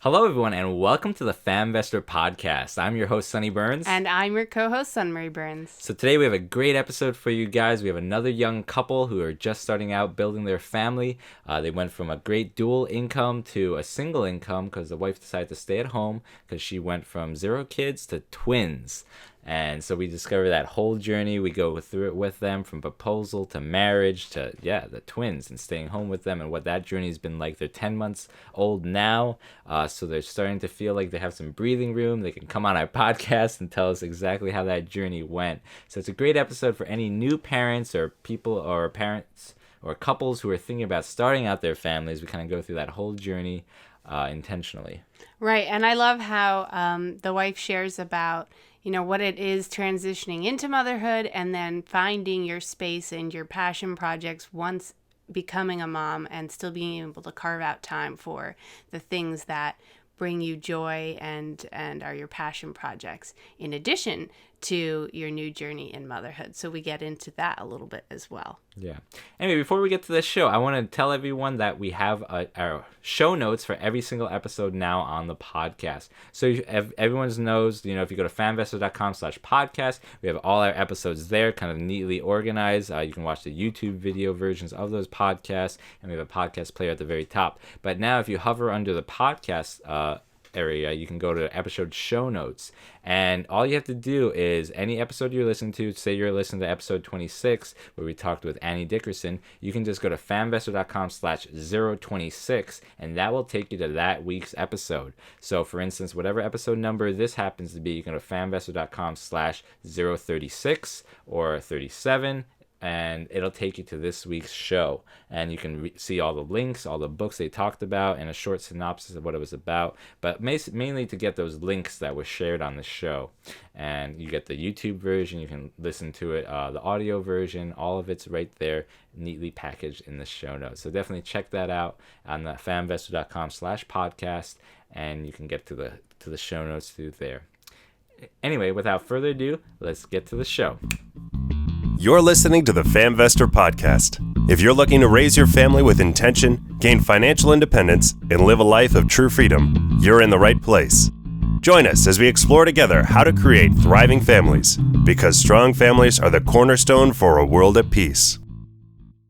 Hello, everyone, and welcome to the FamVestor Podcast. I'm your host, Sonny Burns. And I'm your co-host, Sunmarie Burns. So today we have a great episode for you guys. We have another young couple who are just starting out building their family. They went from a great dual income to a single income because the wife decided to stay at home because she went from 0 kids to twins. And so we discover that whole journey. We go through it with them from proposal to marriage to, the twins and staying home with them and what that journey has been like. They're 10 months old now, so they're starting to feel like they have some breathing room. They can come on our podcast and tell us exactly how that journey went. So it's a great episode for any new parents or people or parents or couples who are thinking about starting out their families. We kind of go through that whole journey intentionally. Right, and I love how the wife shares about what it is transitioning into motherhood and then finding your space and your passion projects once becoming a mom and still being able to carve out time for the things that bring you joy and are your passion projects in addition to your new journey in motherhood. So we get into that a little bit as well. Yeah. Anyway, before we get to this show, I want to tell everyone that we have our show notes for every single episode now on the podcast. So if everyone knows, if you go to fanvestor.com/podcast, we have all our episodes there, kind of neatly organized. You can watch the YouTube video versions of those podcasts, and we have a podcast player at the very top. But now if you hover under the podcast area, you can go to episode show notes, and all you have to do is any episode you're listening to, say you're listening to episode 26 where we talked with Annie Dickerson, you can just go to fanvestor.com/026 and that will take you to that week's episode. So for instance, whatever episode number this happens to be, you can go to fanvestor.com/036 or 37, and it'll take you to this week's show, and you can see all the links, all the books they talked about, and a short synopsis of what it was about, but mainly to get those links that were shared on the show. And you get the YouTube version, you can listen to it, the audio version, all of it's right there, neatly packaged in the show notes. So definitely check that out on the fanvestor.com/podcast, and you can get to the show notes through there. Anyway, without further ado, let's get to the show. You're listening to the FamVestor Podcast. If you're looking to raise your family with intention, gain financial independence, and live a life of true freedom, you're in the right place. Join us as we explore together how to create thriving families, because strong families are the cornerstone for a world at peace.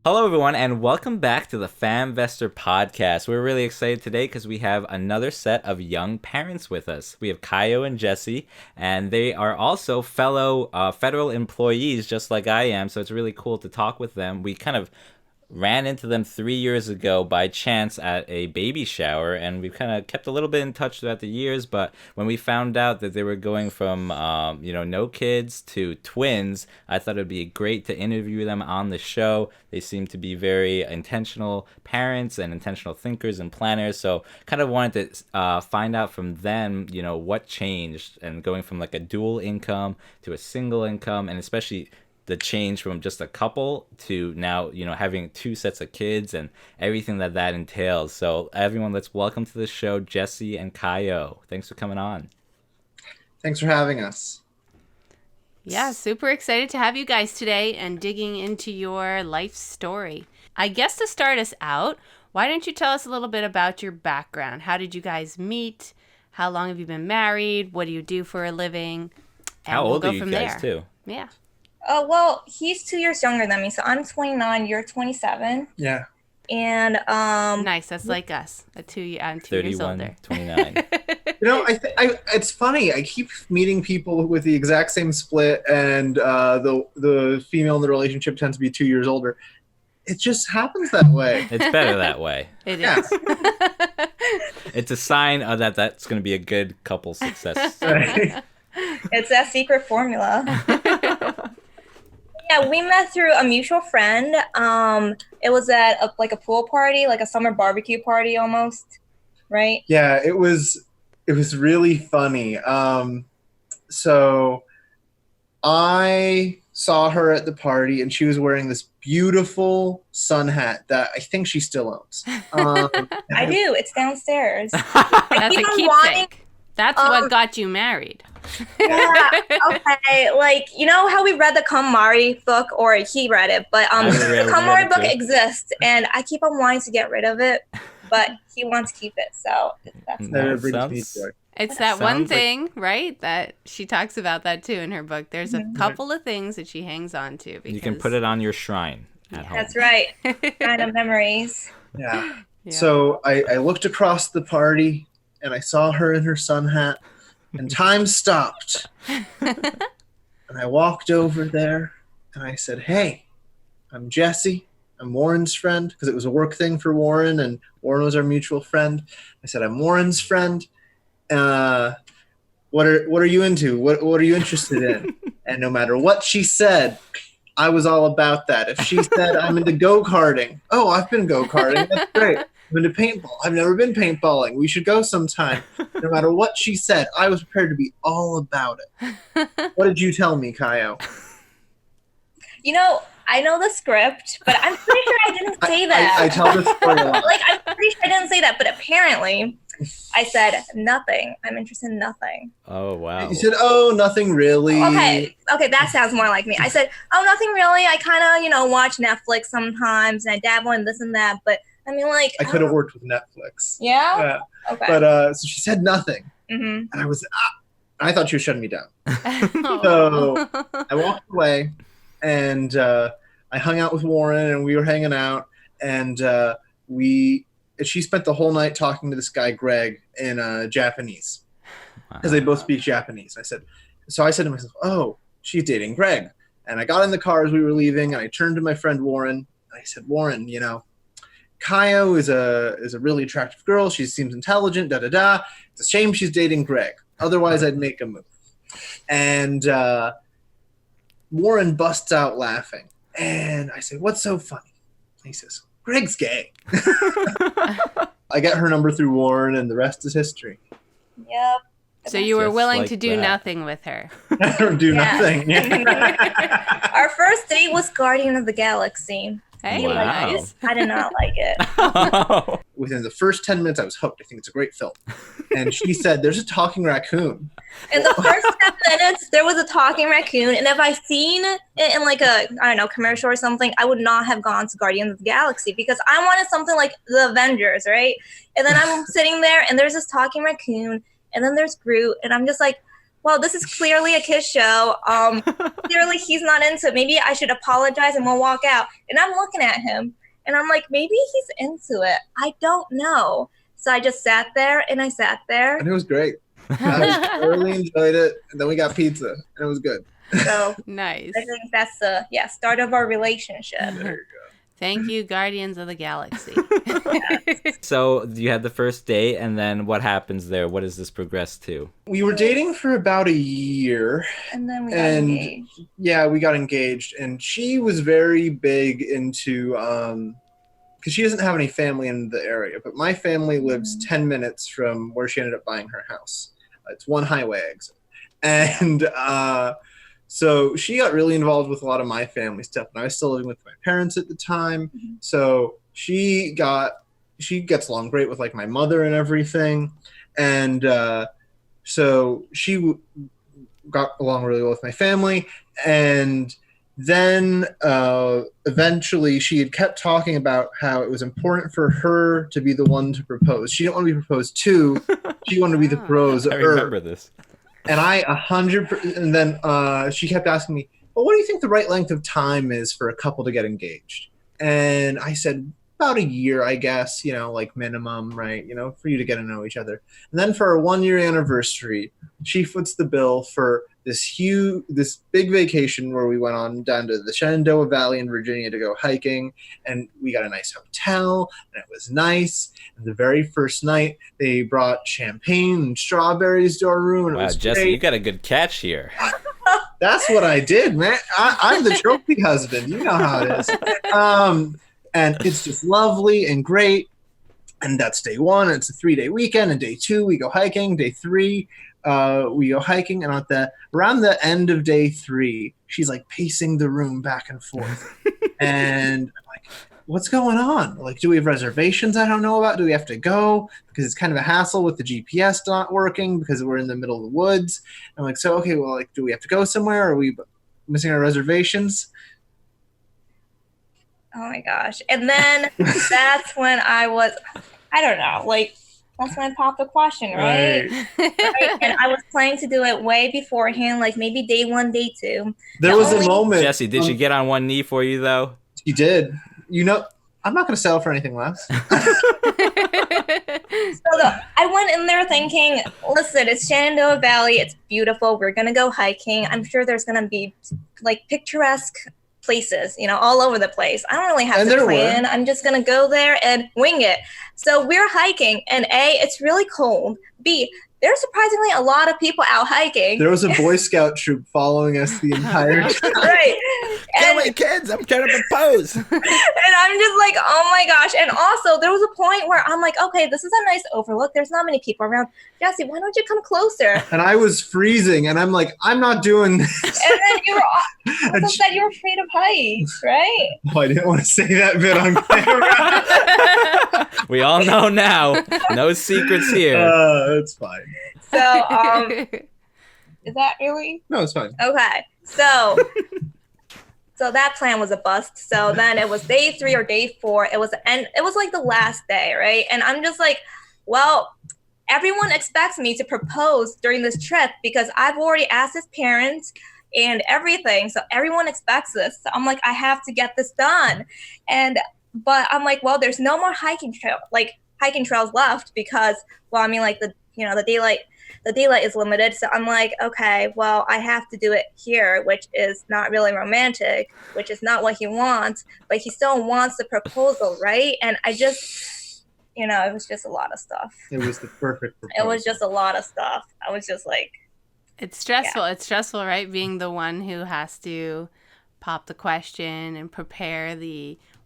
Hello, everyone, and welcome back to the FamVestor Podcast. We're really excited today because we have another set of young parents with us. We have Kayo and Jesse, and they are also fellow federal employees, just like I am, so it's really cool to talk with them. We kind of ran into them 3 years ago by chance at a baby shower, and we've kind of kept a little bit in touch throughout the years, but when we found out that they were going from no kids to twins, I thought it'd be great to interview them on the show. They seem to be very intentional parents and intentional thinkers and planners, so kind of wanted to find out from them what changed, and going from like a dual income to a single income, and especially the change from just a couple to now, having 2 sets of kids and everything that entails. So everyone, let's welcome to the show, Jesse and Kayo. Thanks for coming on. Thanks for having us. Yeah, super excited to have you guys today and digging into your life story. I guess to start us out, why don't you tell us a little bit about your background? How did you guys meet? How long have you been married? What do you do for a living? And How old we'll are you guys, too? Yeah. Well, he's 2 years younger than me, so I'm 29. You're 27. Yeah. And nice. That's like us. I'm 2 years 31, older. 29. It's funny. I keep meeting people with the exact same split, and the female in the relationship tends to be 2 years older. It just happens that way. It's better that way. It is. It's a sign that that's going to be a good couple success. Right. it's that secret formula. Yeah, we met through a mutual friend. It was at a pool party, like a summer barbecue party almost, right? Yeah, it was really funny. So I saw her at the party, and she was wearing this beautiful sun hat that I think she still owns. I do. It's downstairs. That's a keepsake. That's what got you married. Yeah, okay. How we read the KonMari book, or he read it, but the KonMari book exists, and I keep on wanting to get rid of it. but he wants to keep it. So that's That That brings me sounds- joy. It's that one Sounds like- thing, right? That she talks about that too in her book. There's a couple of things that she hangs on to. Because, You can put it on your shrine at home. that's right. Kind of memories. Yeah. Yeah. So I looked across the party and I saw her in her sun hat, and time stopped. And I walked over there and I said, "Hey, I'm Jesse. I'm Warren's friend," because it was a work thing for Warren, and Warren was our mutual friend. I said, "I'm Warren's friend. What are you into? What are you interested in?" And no matter what she said, I was all about that. If she said, "I'm into go-karting," oh, I've been go-karting. That's great. I'm into paintball. I've never been paintballing. We should go sometime. No matter what she said, I was prepared to be all about it. What did you tell me, Kayo? You know, I know the script, but I'm pretty sure I didn't say that. I tell this story a lot. Like, I'm pretty sure I didn't say that, but apparently I said nothing. I'm interested in nothing. Oh, wow. You said, "Oh, nothing really." Okay, that sounds more like me. I said, "Oh, nothing really. I kind of, watch Netflix sometimes, and I dabble in this and that." But I mean, like, I could have worked with Netflix. Yeah. Okay. But so she said nothing, Mhm. and I thought she was shutting me down. Oh. So I walked away, and I hung out with Warren, and we were hanging out, and she spent the whole night talking to this guy Greg in Japanese, because they both speak Japanese. I said to myself, "Oh, she's dating Greg." And I got in the car as we were leaving, and I turned to my friend Warren, and I said, "Warren, Kayo is a really attractive girl. She seems intelligent, da-da-da. It's a shame she's dating Greg. Otherwise, I'd make a move." And Warren busts out laughing. And I say, "What's so funny?" And he says, "Greg's gay." I get her number through Warren, and the rest is history. Yep. So you were Just willing like to do that. nothing with her. Do Yeah. nothing. Our first date was Guardian of the Galaxy. Hey, He liked nice. it. I did not like it. Within the first 10 minutes, I was hooked. I think it's a great film. And she said, "There's a talking raccoon." In the first 10 minutes, there was a talking raccoon, and if I seen it in like a, I don't know, commercial or something, I would not have gone to Guardians of the Galaxy because I wanted something like the Avengers, right? And then I'm sitting there, and there's this talking raccoon, and then there's Groot, and I'm just like, well, this is clearly a kid's show. Clearly he's not into it. Maybe I should apologize and we'll walk out. And I'm looking at him, and I'm like, maybe he's into it. I don't know. So I just sat there, and I sat there. And it was great. I really enjoyed it. And then we got pizza, and it was good. So Nice. I think that's the start of our relationship. There you go. Thank you, Guardians of the Galaxy. So you had the first date, and then what happens there? What does this progress to? We were dating for about a year. And then we got And engaged. yeah, we got engaged, and she was very big into because she doesn't have any family in the area, but my family lives 10 minutes from where she ended up buying her house. It's one highway exit. And so she got really involved with a lot of my family stuff, and I was still living with my parents at the time. So she gets along great with like my mother and everything. And so she got along really well with my family. And then eventually she had kept talking about how it was important for her to be the one to propose. She didn't want to be proposed to. She wanted to be the proposer. I remember this. And I 100%. And then she kept asking me, "Well, what do you think the right length of time is for a couple to get engaged?" And I said, about a year, I guess, like minimum, right? For you to get to know each other. And then for our 1-year anniversary, she foots the bill for this big vacation where we went on down to the Shenandoah Valley in Virginia to go hiking, and we got a nice hotel, and it was nice. And the very first night, they brought champagne and strawberries to our room, and it Wow, was Jesse, great. you got a good catch here. That's what I did, man. I'm the trophy husband. You know how it is. And it's just lovely and great. And that's day one. It's a 3-day weekend. And day 2, we go hiking. Day 3, we go hiking. And around the end of day 3, she's like pacing the room back and forth. And I'm like, what's going on? Like, do we have reservations I don't know about? Do we have to go? Because it's kind of a hassle with the GPS not working because we're in the middle of the woods. I'm like, so, okay, well, like, do we have to go somewhere? Are we missing our reservations? Oh my gosh. And then that's when I I don't know, like that's when I popped the question, right? Right? And I was planning to do it way beforehand, like maybe day 1, day 2. There was a moment. Jesse, did she get on one knee for you though? She did. You know, I'm not going to settle for anything less. I went in there thinking, listen, it's Shenandoah Valley. It's beautiful. We're going to go hiking. I'm sure there's going to be like picturesque places, you know, all over the place. I don't really have to plan. I'm just going to go there and wing it. So we're hiking, and A, it's really cold. B, there's surprisingly a lot of people out hiking. There was a Boy Scout troop following us the entire time. Right. Get away, kids. I'm trying to propose. And I'm just like, oh my gosh. And also, there was a point where I'm like, okay, this is a nice overlook. There's not many people around. Jesse, why don't you come closer? And I was freezing, and I'm like, I'm not doing this. And then you also said you were afraid of heights, right? Oh, I didn't want to say that bit on camera. We all know now. No secrets here. It's fine. So, is that really? No, it's fine. Okay. So that plan was a bust. So then it was day 3 or day 4. It was like the last day, right? And I'm just like, well, everyone expects me to propose during this trip because I've already asked his parents and everything. So everyone expects this. So I'm like, I have to get this done. But I'm like, well, there's no more hiking trails left because, well, I mean, like the daylight is limited. So I'm like, okay, well, I have to do it here, which is not really romantic, which is not what he wants, but he still wants the proposal, right? And I just, it was just a lot of stuff. It was the perfect proposal. It was just a lot of stuff. I was just like, it's stressful. Yeah. It's stressful, right? Being the one who has to pop the question and prepare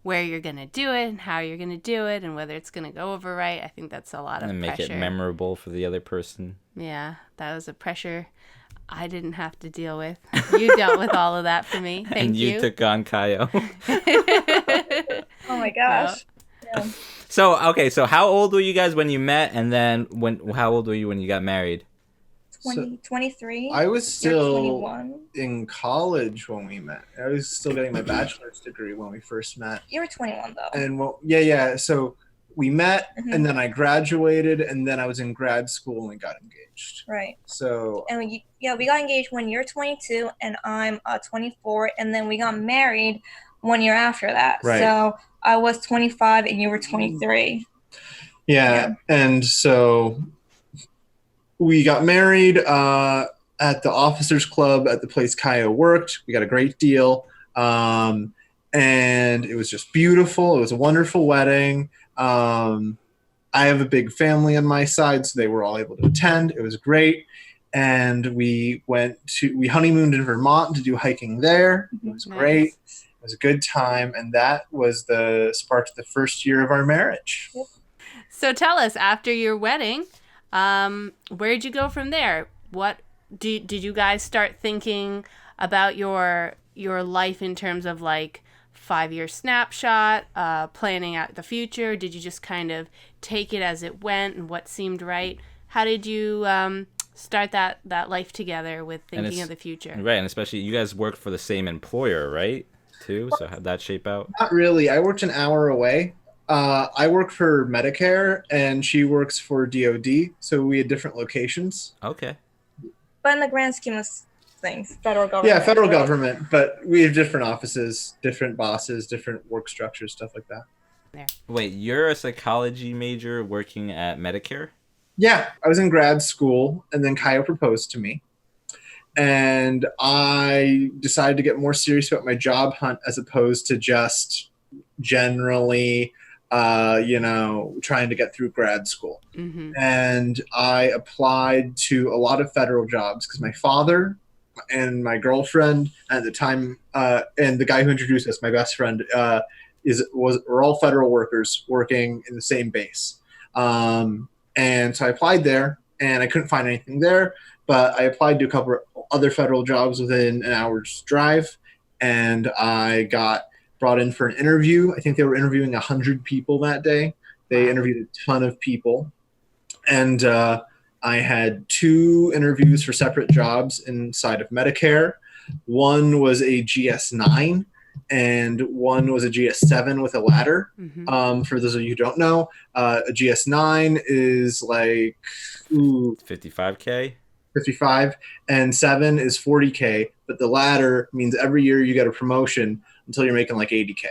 where you're going to do it and how you're going to do it and whether it's going to go over right. I think that's a lot of pressure. And make it memorable for the other person. Yeah, that was a pressure I didn't have to deal with. You dealt with all of that for me. Thank and you took on Kayo. Oh my gosh. Yeah. So how old were you guys when you met, and then how old were you when you got married? 23. I was still in college when we met. I was still getting my bachelor's degree when we first met. You were 21 though. And yeah. So we met, and then I graduated, and then I was in grad school and got engaged. Right. So. And we got engaged when you're 22 and I'm 24, and then we got married 1 year after that. Right. So I was 25 and you were 23. Yeah. And so we got married at the Officers Club at the place Kayo worked. We got a great deal. And it was just beautiful. It was a wonderful wedding. I have a big family on my side, so they were all able to attend. It was great. And we honeymooned in Vermont to do hiking there. It was great. It was a good time. And that was the spark of the first year of our marriage. Yep. So tell us, after your wedding, where'd you go from there? What did you guys start thinking about your life in terms of like 5-year snapshot, planning out the future? Did you just kind of take it as it went and what seemed right? How did you start that life together with thinking of the future? Right, and especially you guys worked for the same employer, right? Too. So how'd that shape out? Not really. I worked an hour away. I work for Medicare, and she works for DOD, so we had different locations. Okay. But in the grand scheme of things, federal government. Yeah, federal government, but we have different offices, different bosses, different work structures, stuff like that. There. Wait, you're a psychology major working at Medicare? Yeah, I was in grad school, and then Kayo proposed to me. And I decided to get more serious about my job hunt as opposed to just generally trying to get through grad school. Mm-hmm. And I applied to a lot of federal jobs because my father and my girlfriend at the time, and the guy who introduced us, my best friend, were all federal workers working in the same base. And so I applied there, and I couldn't find anything there, but I applied to a couple of other federal jobs within an hour's drive, and I got brought in for an interview. I think they were interviewing 100 people that day. They interviewed a ton of people. And I had 2 interviews for separate jobs inside of Medicare. One was a GS9, and one was a GS7 with a ladder. For those of you who don't know, a GS9 is like 55K. 55, and 7 is 40K. But the ladder means every year you get a promotion until you're making like 80K.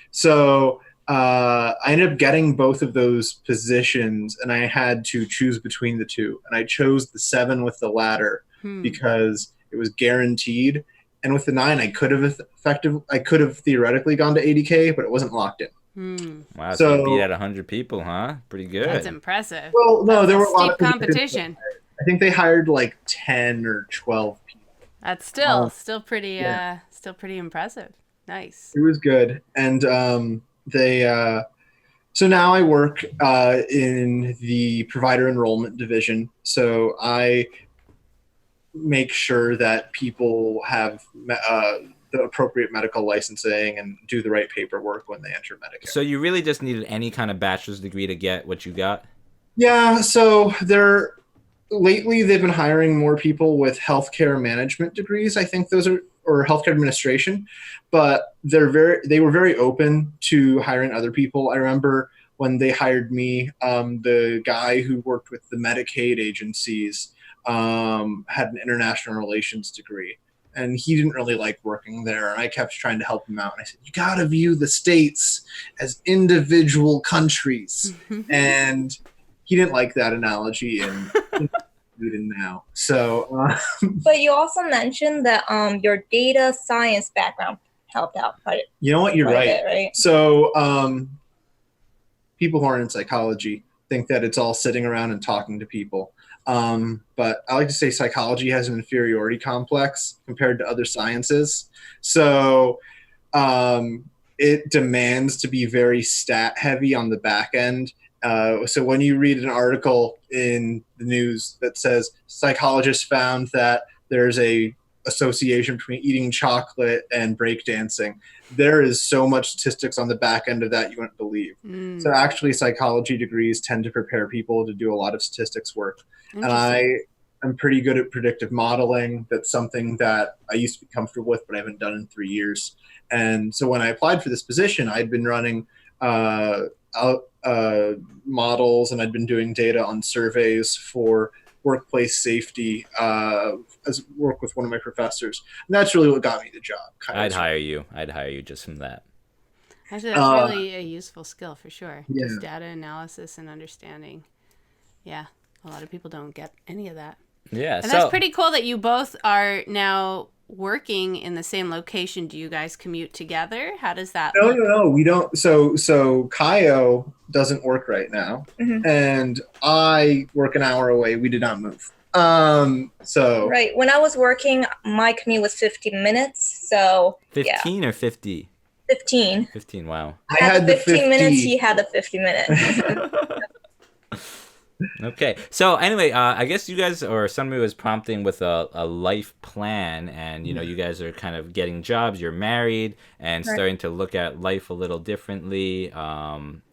So I ended up getting both of those positions, and I had to choose between the two. And I chose the 7 with the ladder because it was guaranteed. And with the 9, I could have theoretically gone to 80K, but it wasn't locked in. Wow, so you beat out 100 people, huh? Pretty good. That's impressive. Well, no, there were a lot of competition. I think they hired like 10 or 12 people. That's still pretty impressive. Nice. It was good. And so now I work in the provider enrollment division. So I make sure that people have the appropriate medical licensing and do the right paperwork when they enter Medicare. So you really just needed any kind of bachelor's degree to get what you got? Yeah. So lately they've been hiring more people with healthcare management degrees. I think those are, or healthcare administration, but they were very open to hiring other people. I remember when they hired me, the guy who worked with the Medicaid agencies had an international relations degree, and he didn't really like working there. And I kept trying to help him out. And I said, you got to view the states as individual countries. And he didn't like that analogy, and even now. So, but you also mentioned that your data science background helped out. You know what? You're right. Right. So, people who aren't in psychology think that it's all sitting around and talking to people. But I like to say psychology has an inferiority complex compared to other sciences. So, it demands to be very stat heavy on the back end. So when you read an article in the news that says psychologists found that there's a association between eating chocolate and breakdancing, there is so much statistics on the back end of that you wouldn't believe. So actually psychology degrees tend to prepare people to do a lot of statistics work. And I am pretty good at predictive modeling. That's something that I used to be comfortable with, but I haven't done in 3 years. And so when I applied for this position, I'd been running models, and I'd been doing data on surveys for workplace safety as work with one of my professors. And that's really what got me the job. I'd hire you just from that. Actually, that's really a useful skill for sure. Yeah. Just data analysis and understanding. Yeah, a lot of people don't get any of that. Yeah, and that's pretty cool that you both are now working in the same location. Do you guys commute together? How does that look? No, we don't. So Kayo doesn't work right now, and I work an hour away. We did not move. Right. When I was working, my commute was 15 minutes. So 15 or 50? 15. 15. Wow. I had the 15 minutes. He had the 50 minutes. Okay. So anyway, I guess you guys, or somebody was prompting with a life plan, and you guys are kind of getting jobs. You're married and starting to look at life a little differently.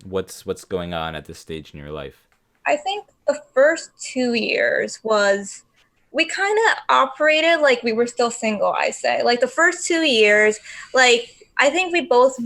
What's going on at this stage in your life? I think the first 2 years was, we kind of operated like we were still single, I say. Like the first 2 years, like I think we both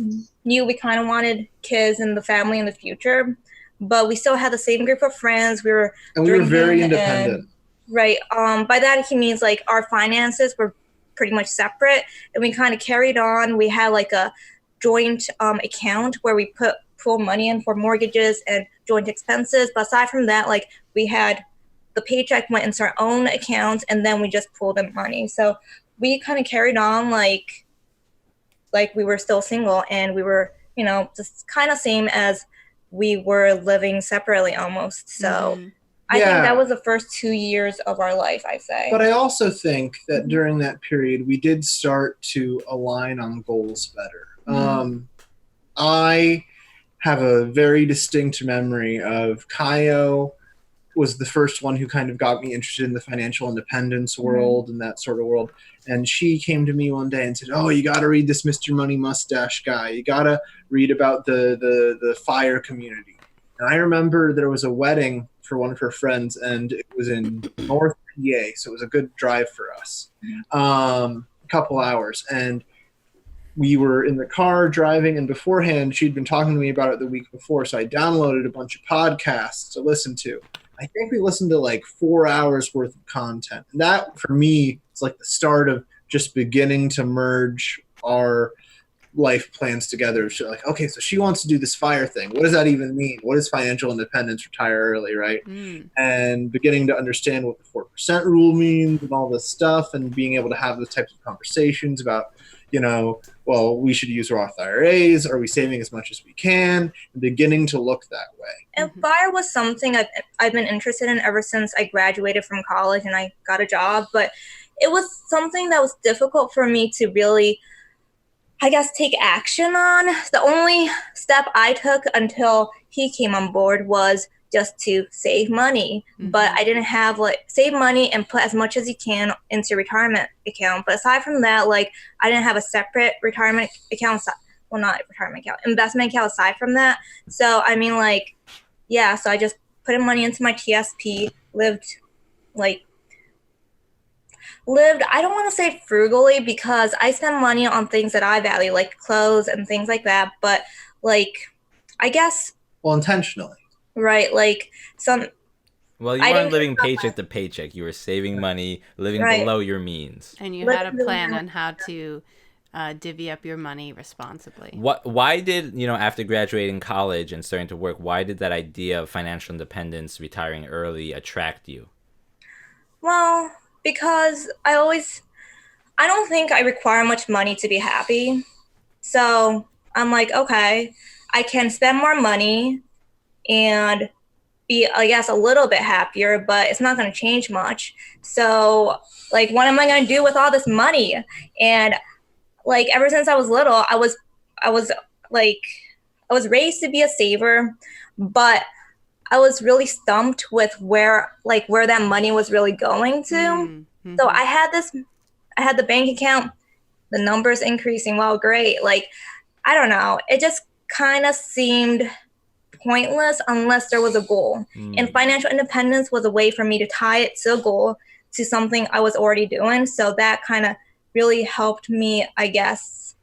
knew we kind of wanted kids and the family in the future, but we still had the same group of friends. We were very independent. Right. By that he means like our finances were pretty much separate, and we kind of carried on. We had like a joint account where we pull money in for mortgages and joint expenses. But aside from that, like we had the paycheck went into our own account, and then we just pulled in money. So we kind of carried on like we were still single, and we were, just kind of same as we were living separately almost. So I think that was the first 2 years of our life, I say. But I also think that during that period, we did start to align on goals better. I have a very distinct memory of Kayo was the first one who kind of got me interested in the financial independence world and that sort of world. And she came to me one day and said, "Oh, you got to read this Mr. Money Mustache guy. You got to read about the FIRE community." And I remember there was a wedding for one of her friends, and it was in North PA, so it was a good drive for us, a couple hours. And we were in the car driving, and beforehand she'd been talking to me about it the week before, so I downloaded a bunch of podcasts to listen to. I think we listened to like 4 hours worth of content, and that for me is like the start of just beginning to merge our life plans together. She's like, okay, so she wants to do this FIRE thing. What does that even mean? What is financial independence, retire early, right? And beginning to understand what the 4% rule means and all this stuff, and being able to have those types of conversations about, well, we should use Roth IRAs. Are we saving as much as we can? And beginning to look that way. And FIRE was something I've been interested in ever since I graduated from college and I got a job. But it was something that was difficult for me to really, I guess, take action on. The only step I took until he came on board was just to save money. But I didn't have save money and put as much as you can into retirement account. But aside from that, I didn't have a separate retirement account. Well, not retirement account, investment account aside from that. So, I mean, so I just put in money into my TSP, lived, I don't want to say frugally because I spend money on things that I value, like clothes and things like that. But I guess. Well, intentionally. Right. Well, you weren't living paycheck to paycheck. You were saving money, living below your means. And you had a plan on how to divvy up your money responsibly. Why did, after graduating college and starting to work, why did that idea of financial independence, retiring early, attract you? Well, because I don't think I require much money to be happy. So I'm like, okay, I can spend more money and be, I guess, a little bit happier, but it's not going to change much. So what am I going to do with all this money? And ever since I was little, I was raised to be a saver, but I was really stumped with where that money was really going to. So I had the bank account, the numbers increasing. Well, great. I don't know. It just kind of seemed pointless unless there was a goal. And financial independence was a way for me to tie it to a goal, to something I was already doing. So that kind of really helped me, I guess,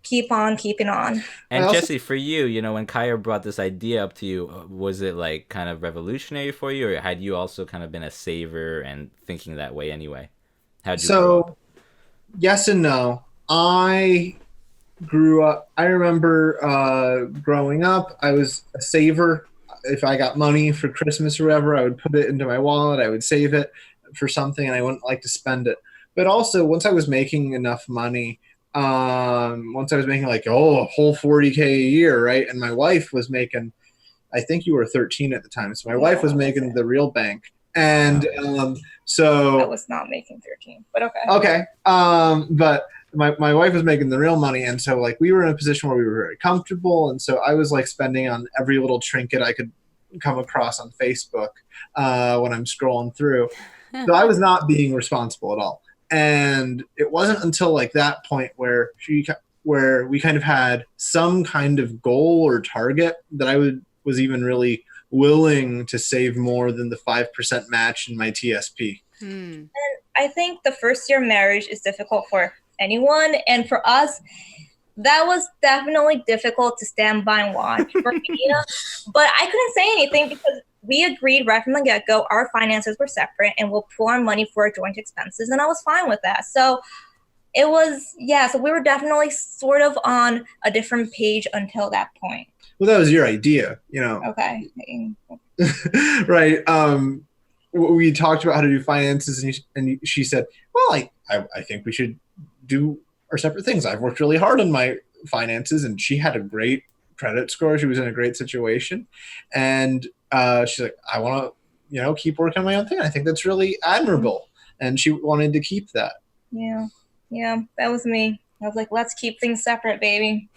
keep on keeping on. And Jesse, for you, when Kayo brought this idea up to you, was it kind of revolutionary for you, or had you also kind of been a saver and thinking that way anyway? How'd you grow up? Yes and no. I grew up, I remember growing up, I was a saver. If I got money for Christmas or whatever, I would put it into my wallet, I would save it for something, and I wouldn't like to spend it. But also, once I was making enough money, once I was making a whole $40K a year, right? And my wife was making, I think you were 13 at the time, so my wife was making the real bank. And so I was not making 13, but okay. Okay. But my wife was making the real money, and so we were in a position where we were very comfortable, and so I was spending on every little trinket I could come across on Facebook when I'm scrolling through. So I was not being responsible at all. And it wasn't until that point where we kind of had some kind of goal or target that I was even really willing to save more than the 5% match in my TSP. And I think the first year of marriage is difficult for anyone. And for us, that was definitely difficult to stand by and watch for me. But I couldn't say anything because we agreed right from the get-go our finances were separate and we'll pool our money for our joint expenses. And I was fine with that. So it was, so we were definitely sort of on a different page until that point. Well, that was your idea, Okay. Right. We talked about how to do finances, and she said, well, I think we should do our separate things. I've worked really hard on my finances, and she had a great credit score. She was in a great situation. And she's like, I want to, keep working on my own thing. I think that's really admirable. And she wanted to keep that. Yeah. Yeah, that was me. I was like, let's keep things separate, baby.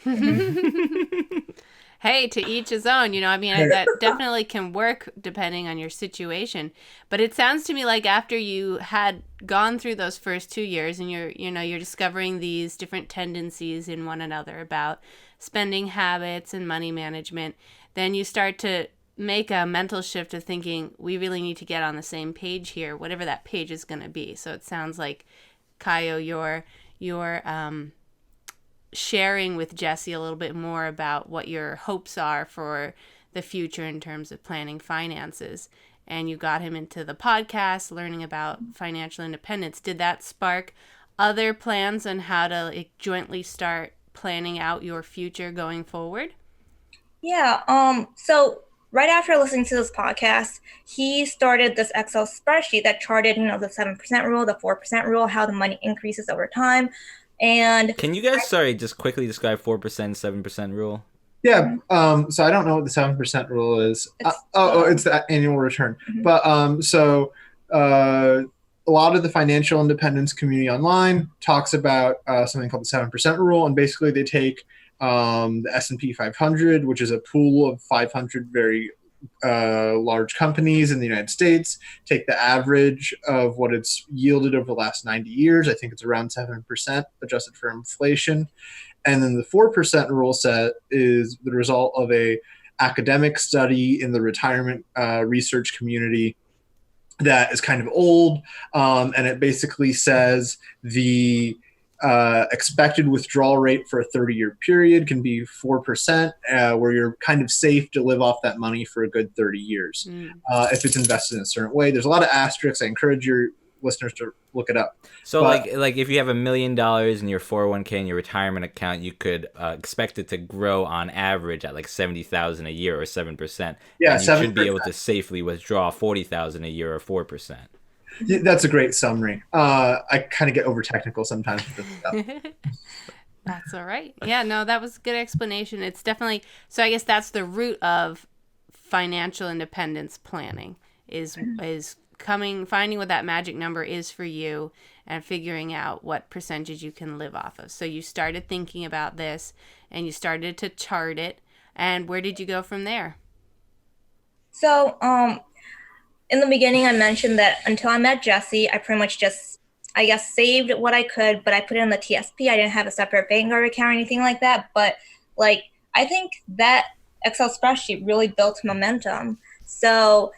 Hey, to each his own, that definitely can work depending on your situation. But it sounds to me like after you had gone through those first 2 years and you're discovering these different tendencies in one another about spending habits and money management, then you start to make a mental shift of thinking, we really need to get on the same page here, whatever that page is going to be. So it sounds like, Kayo, your sharing with Jesse a little bit more about what your hopes are for the future in terms of planning finances. And you got him into the podcast, learning about financial independence. Did that spark other plans on how to jointly start planning out your future going forward? Yeah. So right after listening to this podcast, he started this Excel spreadsheet that charted, the 7% rule, the 4% rule, how the money increases over time. And Can you guys, just quickly describe 4%, 7% rule? Yeah. So I don't know what the 7% rule is. It's the annual return. Mhm. But a lot of the financial independence community online talks about something called the 7% rule, and basically they take the S&P 500, which is a pool of 500 very large companies in the United States, take the average of what it's yielded over the last 90 years. I think it's around 7% adjusted for inflation. And then the 4% rule set is the result of a academic study in the retirement research community that is kind of old. And it basically says the expected withdrawal rate for a 30-year period can be 4%, where you're kind of safe to live off that money for a good 30 years if it's invested in a certain way. There's a lot of asterisks. I encourage your listeners to look it up. So like if you have $1 million in your 401k and your retirement account, you could expect it to grow on average at like $70,000 a year or 7%. Yeah, and you 7%. should be able to safely withdraw $40,000 a year or 4%. Yeah, that's a great summary. I kind of get over technical sometimes with this stuff. That's all right. Yeah, no, that was a good explanation. It's definitely, so I guess that's the root of financial independence planning is finding what that magic number is for you and figuring out what percentage you can live off of. So you started thinking about this and you started to chart it. And where did you go from there? So, in the beginning, I mentioned that until I met Jesse, I pretty much just, I guess, saved what I could, but I put it in the TSP. I didn't have a separate Vanguard account or anything like that. But I think that Excel spreadsheet really built momentum. So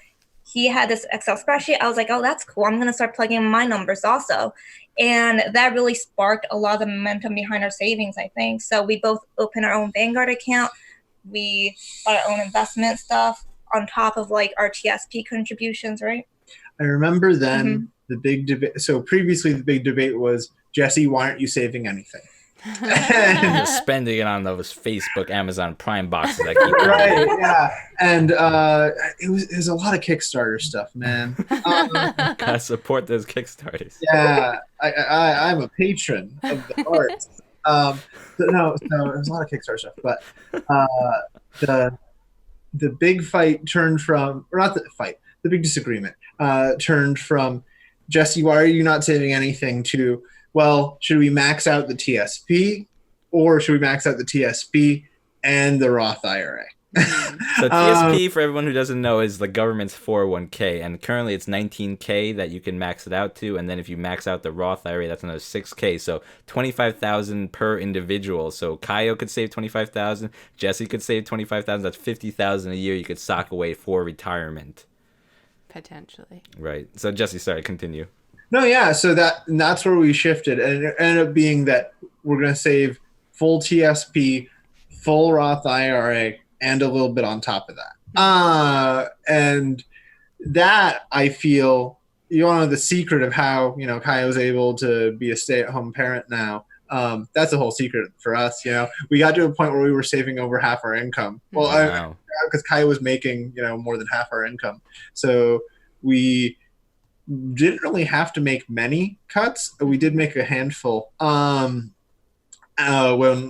he had this Excel spreadsheet. I was like, oh, that's cool. I'm going to start plugging in my numbers also. And that really sparked a lot of the momentum behind our savings, I think. So we both opened our own Vanguard account. We bought our own investment stuff on top of our TSP contributions, right? I remember then the big debate. So previously the big debate was, Jesse, why aren't you saving anything? Just spending it on those Facebook, Amazon Prime boxes. I keep right, yeah. And it was a lot of Kickstarter stuff, man. Gotta support those Kickstarters. Yeah, I'm a patron of the arts. No, it was a lot of Kickstarter stuff. But the big fight turned from, or not the fight, the big disagreement turned from, Jesse, why are you not saving anything, to, well, should we max out the TSP or should we max out the TSP and the Roth IRA? So TSP, for everyone who doesn't know, is the government's 401k, and currently it's $19K that you can max it out to, and then if you max out the Roth IRA, that's another $6K, so $25,000 per individual. So Kayo could save $25,000, Jesse could save $25,000, that's $50,000 a year you could sock away for retirement. Potentially. Right. So Jesse, sorry, continue. No, yeah, so that's where we shifted, and it ended up being that we're going to save full TSP, full Roth IRA, and a little bit on top of that. And that, I feel, you want to know the secret of how, Kayo's able to be a stay-at-home parent now. That's the whole secret for us. We got to a point where we were saving over half our income. Well, because Kayo was making, more than half our income. So we didn't really have to make many cuts. We did make a handful when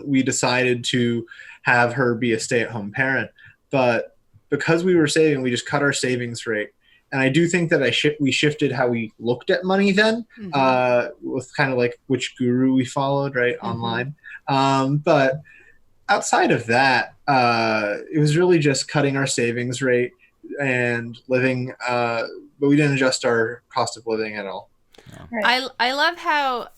we decided to have her be a stay-at-home parent. But because we were saving, we just cut our savings rate. And I do think that we shifted how we looked at money then, with kind of like which guru we followed, right, online. But outside of that, it was really just cutting our savings rate and living, but we didn't adjust our cost of living at all. Right. I love how,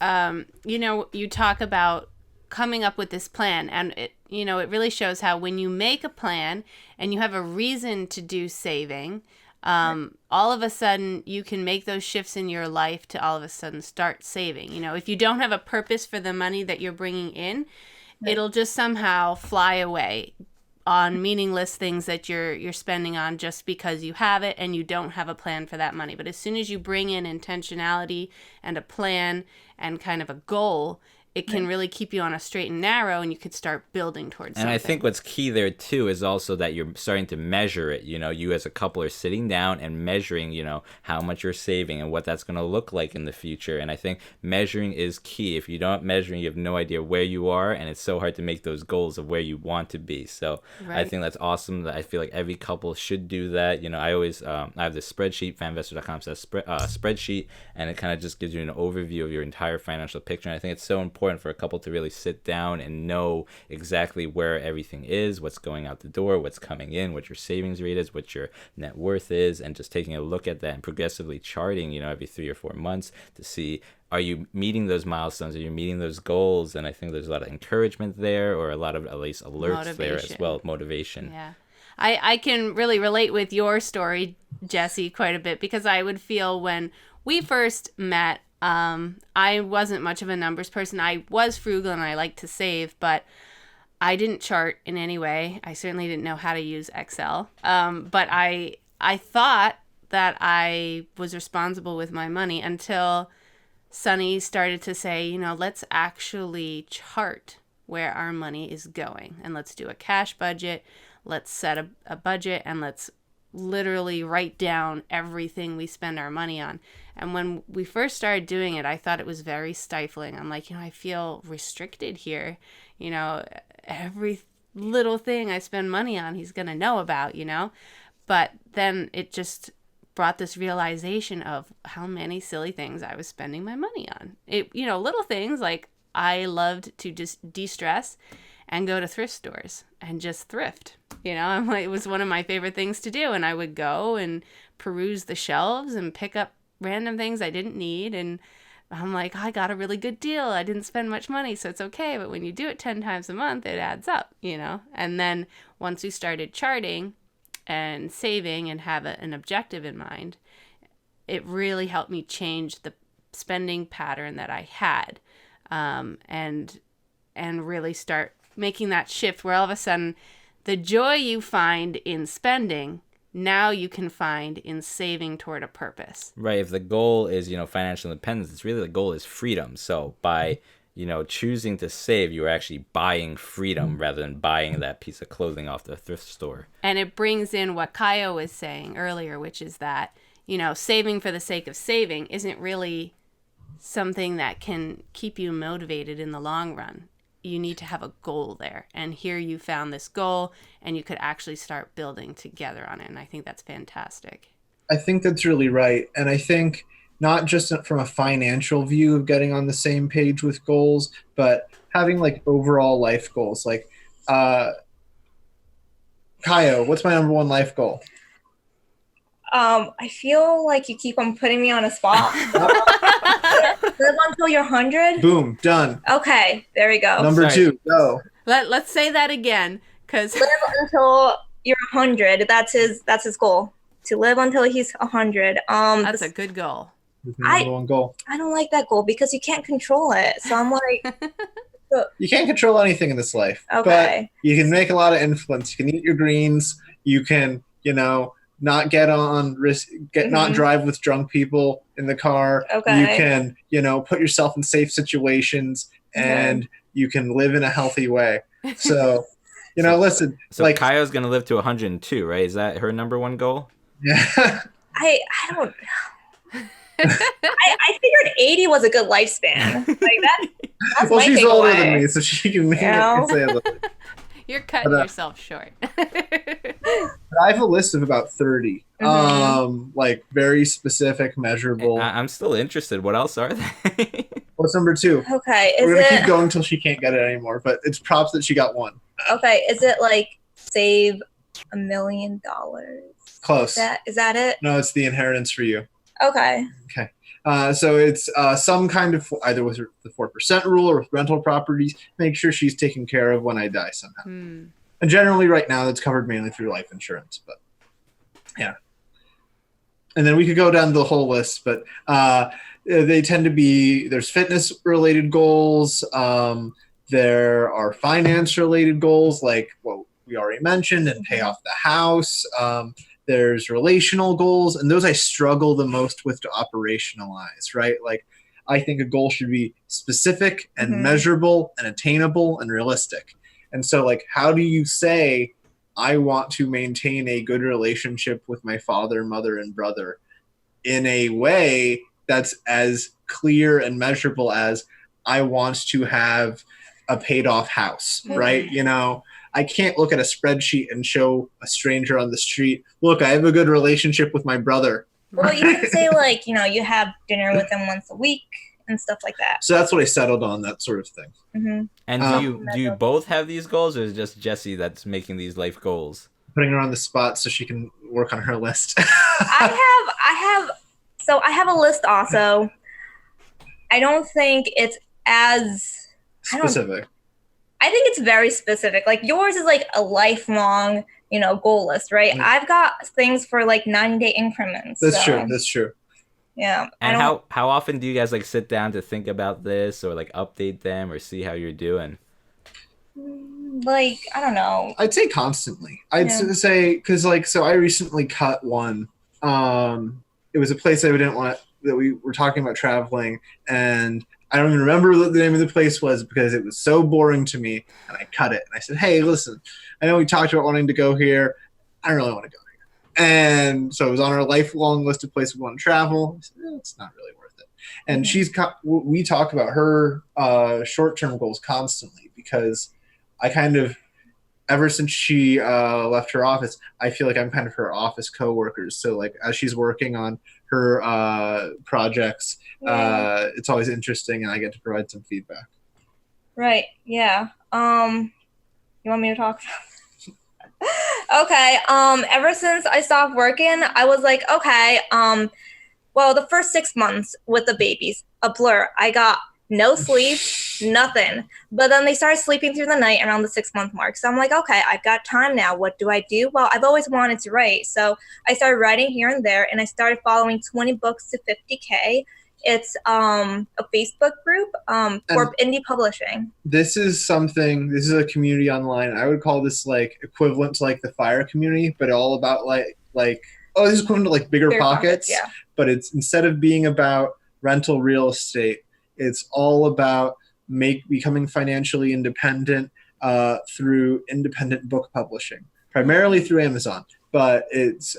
you talk about coming up with this plan, and it really shows how when you make a plan and you have a reason to do saving, all of a sudden you can make those shifts in your life to all of a sudden start saving. If you don't have a purpose for the money that you're bringing in, it'll just somehow fly away on meaningless things that you're spending on just because you have it and you don't have a plan for that money. But as soon as you bring in intentionality and a plan and kind of a goal, it can really keep you on a straight and narrow, and you could start building towards something. And I think what's key there, too, is also that you're starting to measure it. You as a couple are sitting down and measuring, how much you're saving and what that's going to look like in the future. And I think measuring is key. If you don't measure, you have no idea where you are, and it's so hard to make those goals of where you want to be. So I think that's awesome. That I feel like every couple should do that. I always, I have this spreadsheet, fanvestor.com says spreadsheet, and it kind of just gives you an overview of your entire financial picture. And I think it's so important for a couple to really sit down and know exactly where everything is, what's going out the door, what's coming in, what your savings rate is, what your net worth is, and just taking a look at that and progressively charting, every 3 or 4 months to see, are you meeting those milestones? Are you meeting those goals? And I think there's a lot of encouragement there, or a lot of at least alerts there as well, motivation. Yeah. I can really relate with your story, Jesse, quite a bit, because I would feel when we first met, I wasn't much of a numbers person. I was frugal and I liked to save, but I didn't chart in any way. I certainly didn't know how to use Excel. But I thought that I was responsible with my money until Sunny started to say, let's actually chart where our money is going, and let's do a cash budget. Let's set a budget, and let's literally write down everything we spend our money on. And when we first started doing it, I thought it was very stifling. I'm like, I feel restricted here. Every little thing I spend money on, he's going to know about, But then it just brought this realization of how many silly things I was spending my money on. Little things like I loved to just de-stress and go to thrift stores and just thrift. I'm like, it was one of my favorite things to do. And I would go and peruse the shelves and pick up random things I didn't need. And I'm like, I got a really good deal. I didn't spend much money, so it's okay. But when you do it 10 times a month, it adds up, And then once we started charting and saving and have an objective in mind, it really helped me change the spending pattern that I had, and really start making that shift where all of a sudden the joy you find in spending, now you can find in saving toward a purpose. Right. If the goal is, financial independence, it's really the goal is freedom. So by, choosing to save, you're actually buying freedom rather than buying that piece of clothing off the thrift store. And it brings in what Kayo was saying earlier, which is that, saving for the sake of saving isn't really something that can keep you motivated in the long run. You need to have a goal there. And here you found this goal, and you could actually start building together on it. And I think that's fantastic. I think that's really right. And I think not just from a financial view of getting on the same page with goals, but having like overall life goals. Like, Kayo, what's my number one life goal? I feel like you keep on putting me on a spot. Live until you're 100. Boom, done. Okay, there we go. Number 2, go. Let's say that again, because live until you're 100. That's his goal. To live until he's 100. That's a good goal. Number one goal. I don't like that goal because you can't control it. So I'm like, you can't control anything in this life. Okay. But you can make a lot of influence. You can eat your greens. You can, not get on risk, not drive with drunk people in the car. Okay. You can, put yourself in safe situations, and you can live in a healthy way. So, listen. So like, Kayo's going to live to 102, right? Is that her number one goal? Yeah. I don't I figured 80 was a good lifespan. Like that's well, my she's takeaway. older than me, so she can make it say a little. You're cutting yourself short. I have a list of about 30, like very specific, measurable. I'm still interested. What else are they? What's number 2? Okay, we're gonna keep going until she can't get it anymore. But it's props that she got 1. Okay, is it like save $1 million? Close. Is that it? No, it's the inheritance for you. Okay. Okay. So it's some kind of, either with the 4% rule or with rental properties, make sure she's taken care of when I die somehow. And generally right now that's covered mainly through life insurance, but yeah. And then we could go down the whole list, but they tend to be, there's fitness related goals. There are finance-related goals like what we already mentioned, and pay off the house. There's relational goals, and those I struggle the most with to operationalize, right? Like, I think a goal should be specific and measurable and attainable and realistic. And so, like, how do you say, I want to maintain a good relationship with my father, mother, and brother in a way that's as clear and measurable as I want to have a paid off house, right? You know, I can't look at a spreadsheet and show a stranger on the street, look, I have a good relationship with my brother. Well, you can say, like, you know, you have dinner with them once a week and stuff like that. So that's what I settled on, that sort of thing. And do you both have these goals, or is it just Jesse that's making these life goals? Putting her on the spot so she can work on her list. I have a list also. I don't think it's as specific. I think it's very specific. Like, yours is like a lifelong, you know, goal list, right? I've got things for like 90-day increments. That's true. Yeah. And how often do you guys like sit down to think about this, or like update them, or see how you're doing? Like, I don't know. I'd say constantly. I'd say, because like, so I recently cut one. It was a place I didn't want that we were talking about traveling, and I don't even remember what the name of the place was because it was so boring to me, and I cut it. And I said, hey, listen, I know we talked about wanting to go here. I don't really want to go here. And so it was on our lifelong list of places we want to travel. I said, it's not really worth it. And we talk about her short-term goals constantly, because I kind of, ever since she left her office, I feel like I'm kind of her office coworkers. So like, as she's working on her projects, it's always interesting, and I get to provide some feedback. Right. Yeah. You want me to talk? Okay. Ever since I stopped working, I was like, okay. Well, the first 6 months with the babies, a blur. I got no sleep, nothing. But then they started sleeping through the night around the 6-month mark. So I'm like, okay, I've got time now. What do I do? Well, I've always wanted to write. So I started writing here and there, and I started following 20 books to 50K. It's a Facebook group for indie publishing. This is a community online. I would call this like equivalent to like the FIRE community, but all about this is equivalent to like bigger pockets. Yeah. But it's, instead of being about rental real estate, it's all about becoming financially independent through independent book publishing, primarily through Amazon. But it's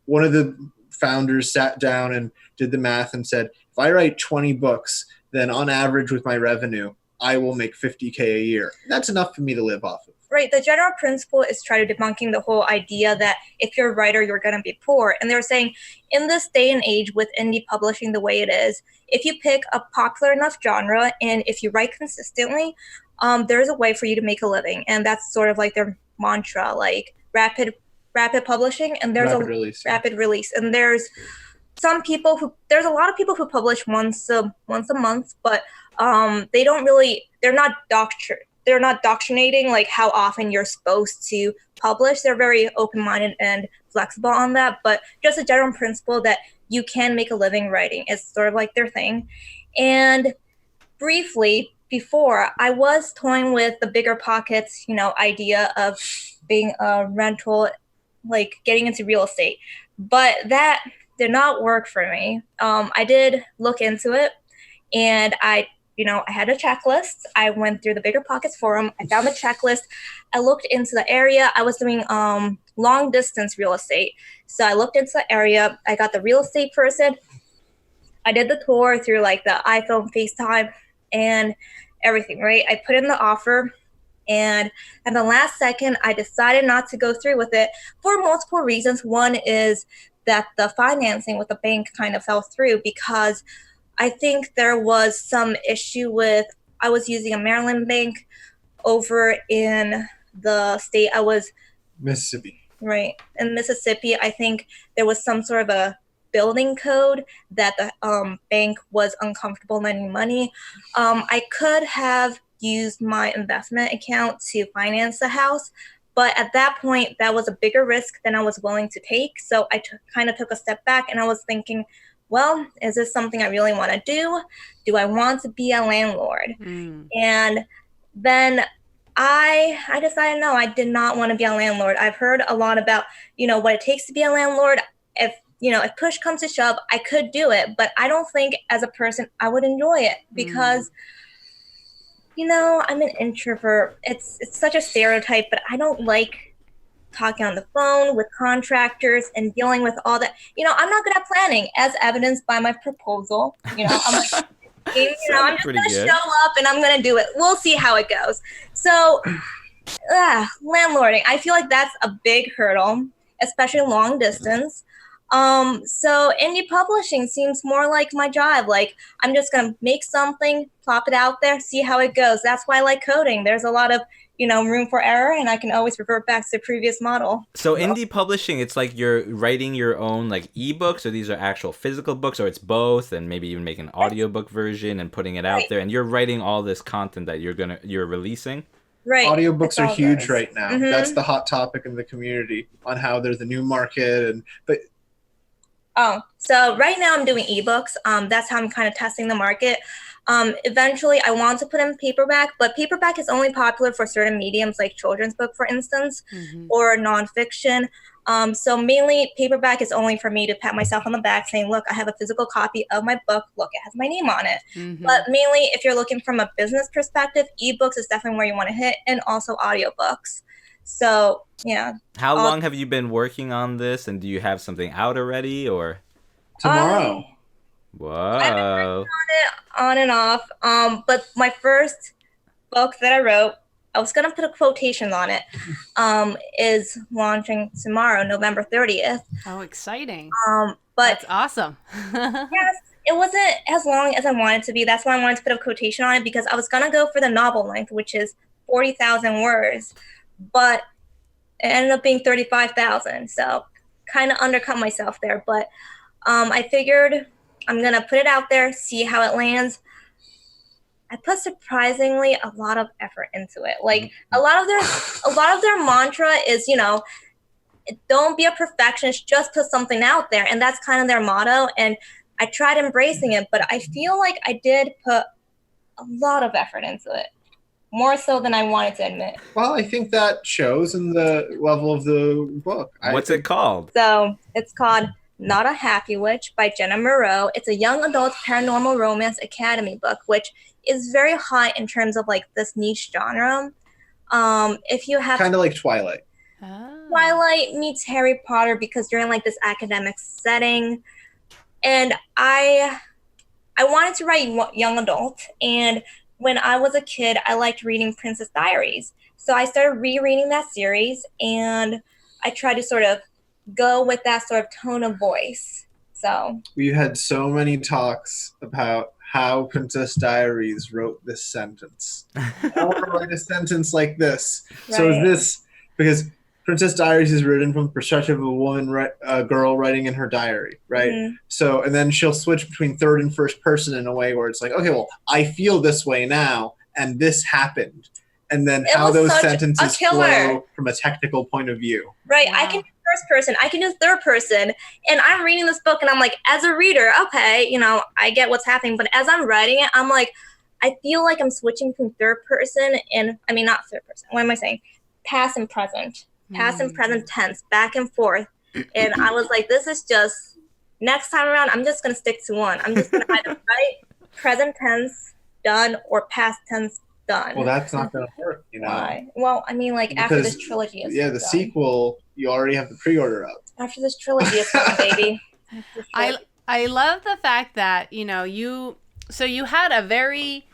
one of the founders sat down and did the math and said, if I write 20 books, then on average with my revenue, I will make 50K a year. That's enough for me to live off of. Right. The general principle is trying to debunking the whole idea that if you're a writer, you're going to be poor. And they're saying in this day and age with indie publishing the way it is, if you pick a popular enough genre and if you write consistently, there's a way for you to make a living. And that's sort of like their mantra, like rapid publishing. And there's rapid release. And there's a lot of people who publish once a month, but they're not doctrinating like how often you're supposed to publish. They're very open-minded and flexible on that, but just a general principle that you can make a living writing is sort of like their thing. And briefly, before, I was toying with the bigger pockets, idea of being a rental, like getting into real estate, but that did not work for me. I did look into it, and I had a checklist. I went through the Bigger Pockets forum. I found the checklist. I looked into the area. I was doing long distance real estate. So I looked into the area. I got the real estate person. I did the tour through like the iPhone, FaceTime, and everything, right? I put in the offer, and at the last second, I decided not to go through with it for multiple reasons. One is that the financing with the bank kind of fell through because I think there was some issue with, I was using a Maryland bank over in the state I was. Mississippi. Right. In Mississippi, I think there was some sort of a building code that the bank was uncomfortable lending money. I could have used my investment account to finance the house, but at that point, that was a bigger risk than I was willing to take. So I kind of took a step back, and I was thinking, well, is this something I really want to do? Do I want to be a landlord? And then I decided no, I did not want to be a landlord. I've heard a lot about, what it takes to be a landlord. If push comes to shove, I could do it, but I don't think as a person I would enjoy it because I'm an introvert. It's such a stereotype, but I don't like talking on the phone with contractors and dealing with all that. I'm not good at planning, as evidenced by my proposal. I'm like, I'm just going to show up and I'm going to do it. We'll see how it goes. So, landlording, I feel like that's a big hurdle, especially long distance. So indie publishing seems more like my job. Like, I'm just going to make something, plop it out there, see how it goes. That's why I like coding. There's a lot of room for error, and I can always revert back to the previous model. So indie publishing, it's like you're writing your own like ebooks, or these are actual physical books, or it's both, and maybe even make an audiobook version and putting it out there, and you're writing all this content that you're releasing. Right. Audiobooks are huge right now. Mm-hmm. That's the hot topic in the community on how there's a new market so right now I'm doing ebooks. That's how I'm kind of testing the market. Eventually I want to put in paperback, but paperback is only popular for certain mediums like children's book, for instance, or nonfiction. So mainly paperback is only for me to pat myself on the back saying, look, I have a physical copy of my book. Look, it has my name on it. But mainly if you're looking from a business perspective, ebooks is definitely where you want to hit, and also audiobooks. So, yeah. How long have you been working on this, and do you have something out already, or? Tomorrow. Whoa. I've been working on it on and off. But my first book that I wrote, I was going to put a quotation on it, is launching tomorrow, November 30th. Oh, exciting. But that's awesome. Yes, it wasn't as long as I wanted to be. That's why I wanted to put a quotation on it, because I was going to go for the novel length, which is 40,000 words. But it ended up being 35,000, so kind of undercut myself there. But I figured I'm gonna put it out there, see how it lands. I put surprisingly a lot of effort into it. Like a lot of their mantra is, don't be a perfectionist, just put something out there, and that's kind of their motto. And I tried embracing it, but I feel like I did put a lot of effort into it. More so than I wanted to admit. Well, I think that shows in the level of the book. What's it called? So it's called Not a Happy Witch by Jenna Moreau. It's a young adult paranormal romance academy book, which is very hot in terms of like this niche genre. If you have kind of like Twilight. Twilight meets Harry Potter, because you're in like this academic setting. And I wanted to write young adult, and when I was a kid, I liked reading Princess Diaries. So I started rereading that series, and I tried to sort of go with that sort of tone of voice. So we had so many talks about how Princess Diaries wrote this sentence. I want to write a sentence like this. Right. So is this because Princess Diaries is written from the perspective of a woman, a girl writing in her diary, right? So, and then she'll switch between third and first person in a way where it's like, okay, well, I feel this way now, and this happened. And then how those sentences flow from a technical point of view. Right. Wow. I can do first person. I can do third person. And I'm reading this book, and I'm like, as a reader, okay, I get what's happening. But as I'm writing it, I'm like, I feel like I'm switching from third person not third person. What am I saying? Past and present. Past and present tense, back and forth. And I was like, this is just, next time around, I'm just going to stick to one. I'm just going to either write present tense done or past tense done. Well, that's not going to work, Why? Well, I mean, like, after this trilogy is the sequel, you already have the pre-order up. After this trilogy is done, baby. I love the fact that, you had a very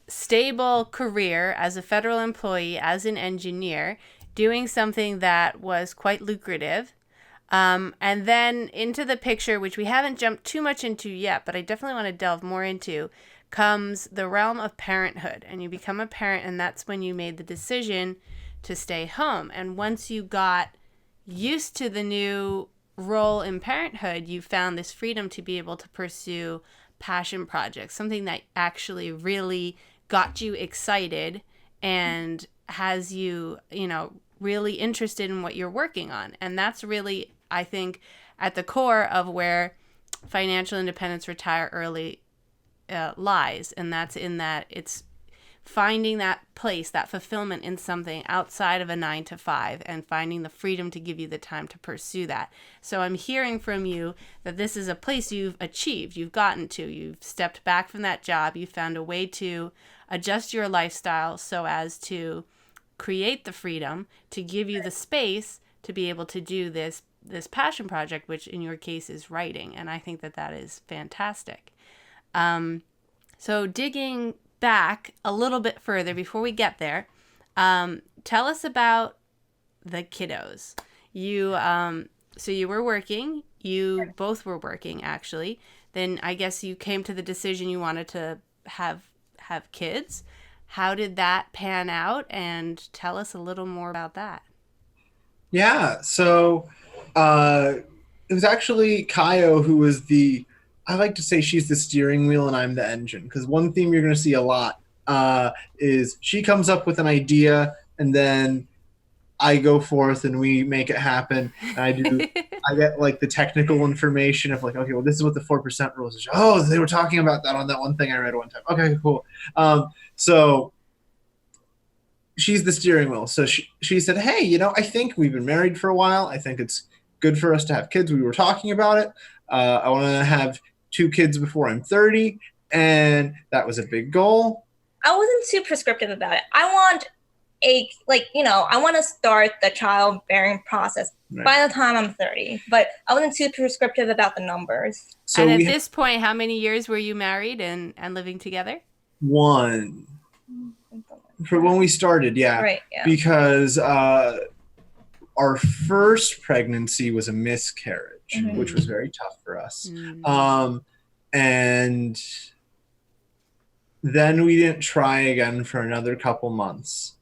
stable career as a federal employee, as an engineer, doing something that was quite lucrative. And then into the picture, which we haven't jumped too much into yet, but I definitely want to delve more into, comes the realm of parenthood. And you become a parent, and that's when you made the decision to stay home. And once you got used to the new role in parenthood, you found this freedom to be able to pursue passion projects, something that actually really got you excited and has you, really interested in what you're working on. And that's really, I think, at the core of where financial independence, retire early lies. And that's in that it's finding that place, that fulfillment in something outside of a 9 to 5, and finding the freedom to give you the time to pursue that. So I'm hearing from you that this is a place you've achieved, you've gotten to, you've stepped back from that job, you found a way to adjust your lifestyle so as to create the freedom to give you the space to be able to do this passion project, which in your case is writing. And I think that is fantastic. So digging back a little bit further before we get there, tell us about the kiddos. So you were working, you both were working actually. Then I guess you came to the decision you wanted to have kids. How did that pan out? And tell us a little more about that. Yeah, so it was actually Kayo who was I like to say she's the steering wheel and I'm the engine, because one theme you're going to see a lot is she comes up with an idea and then I go forth and we make it happen. And I get like the technical information of like, okay, well, this is what the 4% rules is. Oh, they were talking about that on that one thing I read one time. Okay, cool. So she's the steering wheel. So she said, hey, I think we've been married for a while. I think it's good for us to have kids. We were talking about it. I want to have 2 kids before I'm 30. And that was a big goal. I wasn't too prescriptive about it. I want I want to start the childbearing process by the time I'm 30, but I wasn't too prescriptive about the numbers. So and at this point, how many years were you married and living together? 1. For when we started, yeah. Right, yeah. Because our first pregnancy was a miscarriage, which was very tough for us. And then we didn't try again for another couple months.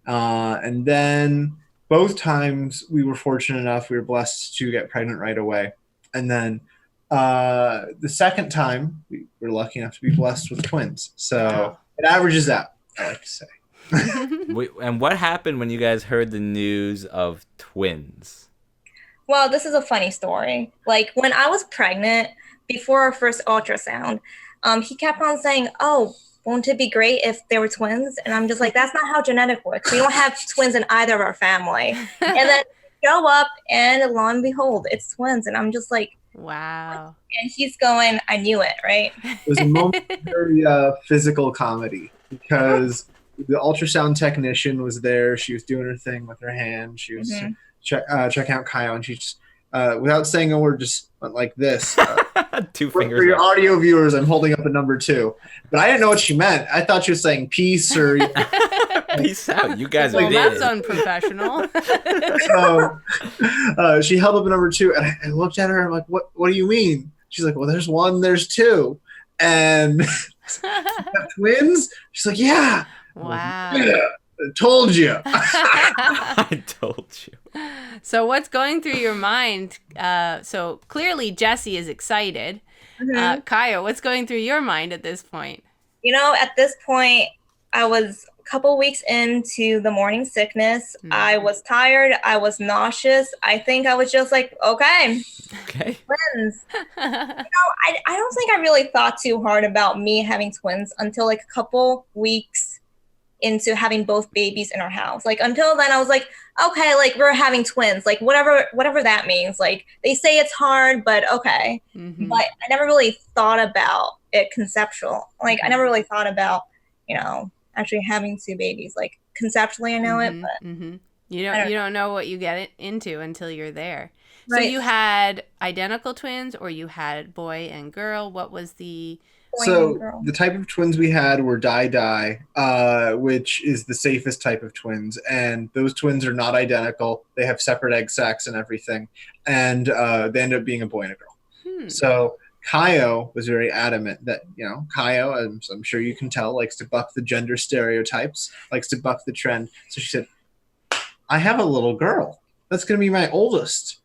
And then both times we were fortunate enough, we were blessed to get pregnant right away. And then the second time we were lucky enough to be blessed with twins. So it averages out, I like to say. And what happened when you guys heard the news of twins? Well, this is a funny story. Like when I was pregnant before our first ultrasound, he kept on saying, oh, won't it be great if they were twins? And I'm just like, that's not how genetic works. We don't have twins in either of our family. And then show up and lo and behold, it's twins. And I'm just like, wow. And he's going, I knew it, right? It was a momentary physical comedy because the ultrasound technician was there. She was doing her thing with her hand. She was checking out Kayo, and she just, without saying a word, just went like this. 2 fingers. For your audio viewers, I'm holding up a number 2. But I didn't know what she meant. I thought she was saying peace or... Peace out. You guys well, are that's unprofessional. So she held up a number 2, and I looked at her, and I'm like, what do you mean? She's like, well, there's 1, there's 2. And twins? She's like, yeah. Wow. Yeah, I told you. I told you. So what's going through your mind? So clearly Jesse is excited. Kayo, what's going through your mind at this point? At this point, I was a couple weeks into the morning sickness. I was tired. I was nauseous. I think I was just like, okay. Twins. I don't think I really thought too hard about me having twins until like a couple weeks into having both babies in our house. Like until then I was like, okay, like we're having twins, like whatever that means. Like they say it's hard, but okay. But I never really thought about it conceptual. Like I never really thought about, actually having 2 babies. Like conceptually I know it, but you don't know what you get into until you're there. Right. So you had identical twins or you had boy and girl? What was the So the type of twins we had were die, which is the safest type of twins. And those twins are not identical. They have separate egg sacs and everything. And they end up being a boy and a girl. So Kayo was very adamant that, Kayo, as I'm sure you can tell, likes to buck the gender stereotypes, likes to buck the trend. So she said, I have a little girl. That's going to be my oldest.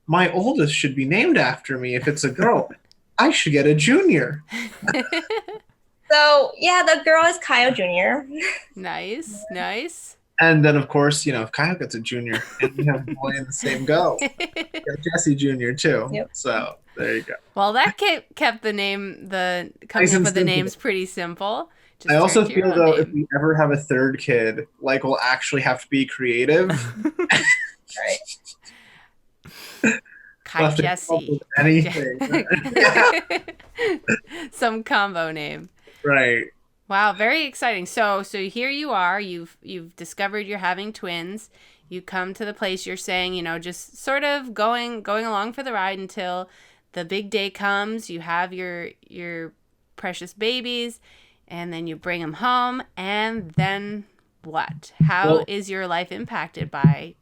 My oldest should be named after me if it's a girl. I should get a junior. So, yeah, the girl is Kayo Jr. Nice. And then, of course, if Kayo gets a junior, and we have a boy in the same go. Jesse Jr. too. Yep. So, there you go. Well, that kept the coming up with the names pretty simple. Just I also turn to your feel own though name. if we ever have a third kid, like we'll actually have to be creative. Right. We'll Kai have to come up Jesse. with anything. Some combo name. Right. Wow, very exciting. So here you are. You've discovered you're having twins. You come to the place, you're saying, just sort of going along for the ride until the big day comes. You have your precious babies, and then you bring them home, and then what? How is your life impacted by